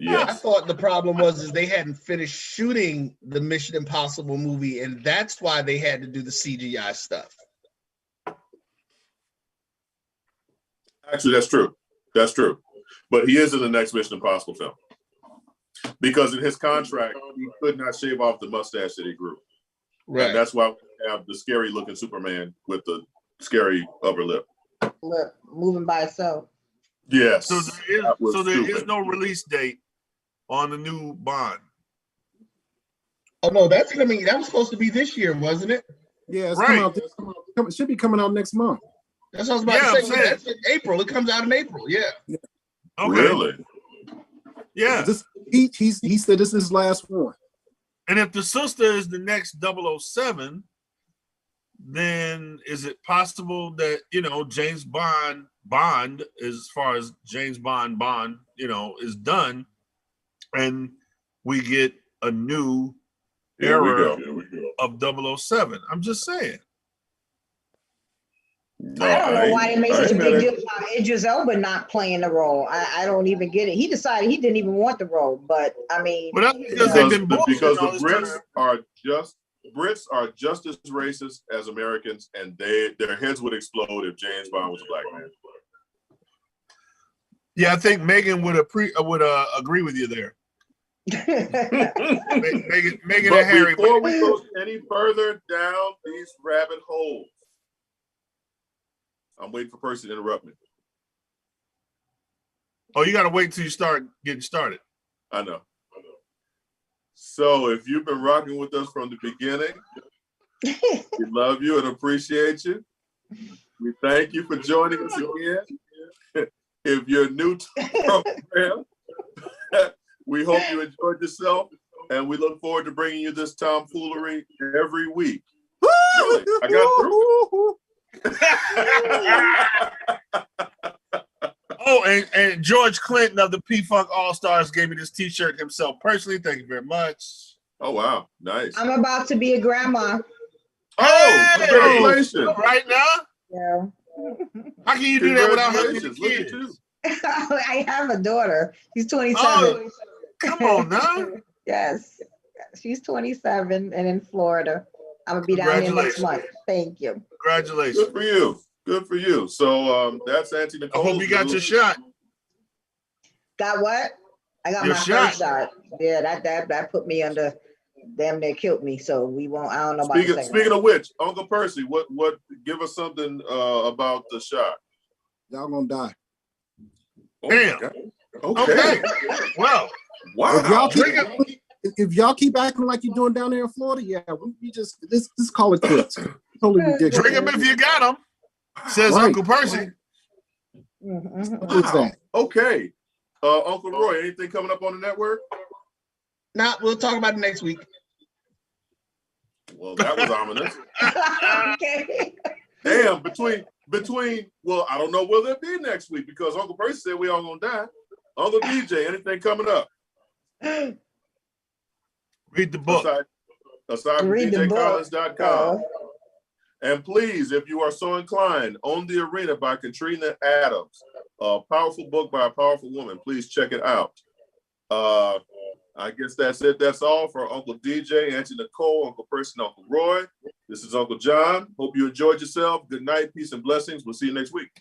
Yeah, I thought the problem was they hadn't finished shooting the Mission Impossible movie, and that's why they had to do the CGI stuff. Actually, that's true. That's true. But he is in the next Mission Impossible film. Because in his contract, he could not shave off the mustache that he grew. Right. And that's why we have the scary looking Superman with the scary upper lip. Lip moving by itself. Yes. So there is no release date on the new Bond. Oh no, that's coming. That was supposed to be this year, wasn't it? Yeah, it's Right. it should be coming out next month. That's what I was about to say. That's in April. It comes out in April. Yeah. Okay. Really? Yeah. He said this is his last one. And if the sister is the next 007, then is it possible that, James Bond, as far as James Bond, is done, and we get a new era of 007? I'm just saying. No, I don't know why they made such a big deal about Idris Elba not playing the role. I don't even get it. He decided he didn't even want the role, but I mean, but that's because they've been because the Brits are just as racist as Americans, and their heads would explode if James Bond was a black man. Yeah, I think Megan would agree with you there. Megan and Harry. Before we go any further down these rabbit holes, I'm waiting for Percy to interrupt me. Oh, you got to wait till you start getting started. I know. So if you've been rocking with us from the beginning, we love you and appreciate you. We thank you for joining us again. If you're new to the program, we hope you enjoyed yourself, and we look forward to bringing you this tomfoolery every week. Really, I got through. Oh, and George Clinton of the P-Funk All-Stars gave me this T-shirt himself personally. Thank you very much. Oh, wow. Nice. I'm about to be a grandma. Oh, congratulations. Right now? Yeah. How can you do that without having the Look at kids? you. I have a daughter. She's 27. Oh, come on now. Yes. She's 27 and in Florida. I'm going to be down here next month. Thank you. Congratulations. Good for you. Good for you. So that's Auntie Nicole. I hope you got your shot. Got what? I got Your my shot. first shot. Yeah, that put me under, damn near killed me. So we won't, I don't know about the second Speaking of which, Uncle Percy, what give us something about the shot. Y'all gonna die. Oh, damn. Okay. Well, wow. If y'all keep acting like you're doing down there in Florida, yeah, we just this call it quits. Totally ridiculous. Drink them if you got them, says Right. Uncle Percy. Who's that? Okay. Uncle Roy, anything coming up on the network? Nah, we'll talk about it next week. Well, that was ominous. Okay. Damn, between well, I don't know will there be next week because Uncle Percy said we all gonna die. Uncle DJ, anything coming up? Read the book. Aside from DJCollins.com. And please, if you are so inclined, On the Arena by Katrina Adams, a powerful book by a powerful woman. Please check it out. I guess that's it. That's all for Uncle DJ, Auntie Nicole, Uncle Percy, and Uncle Roy. This is Uncle John. Hope you enjoyed yourself. Good night, peace, and blessings. We'll see you next week.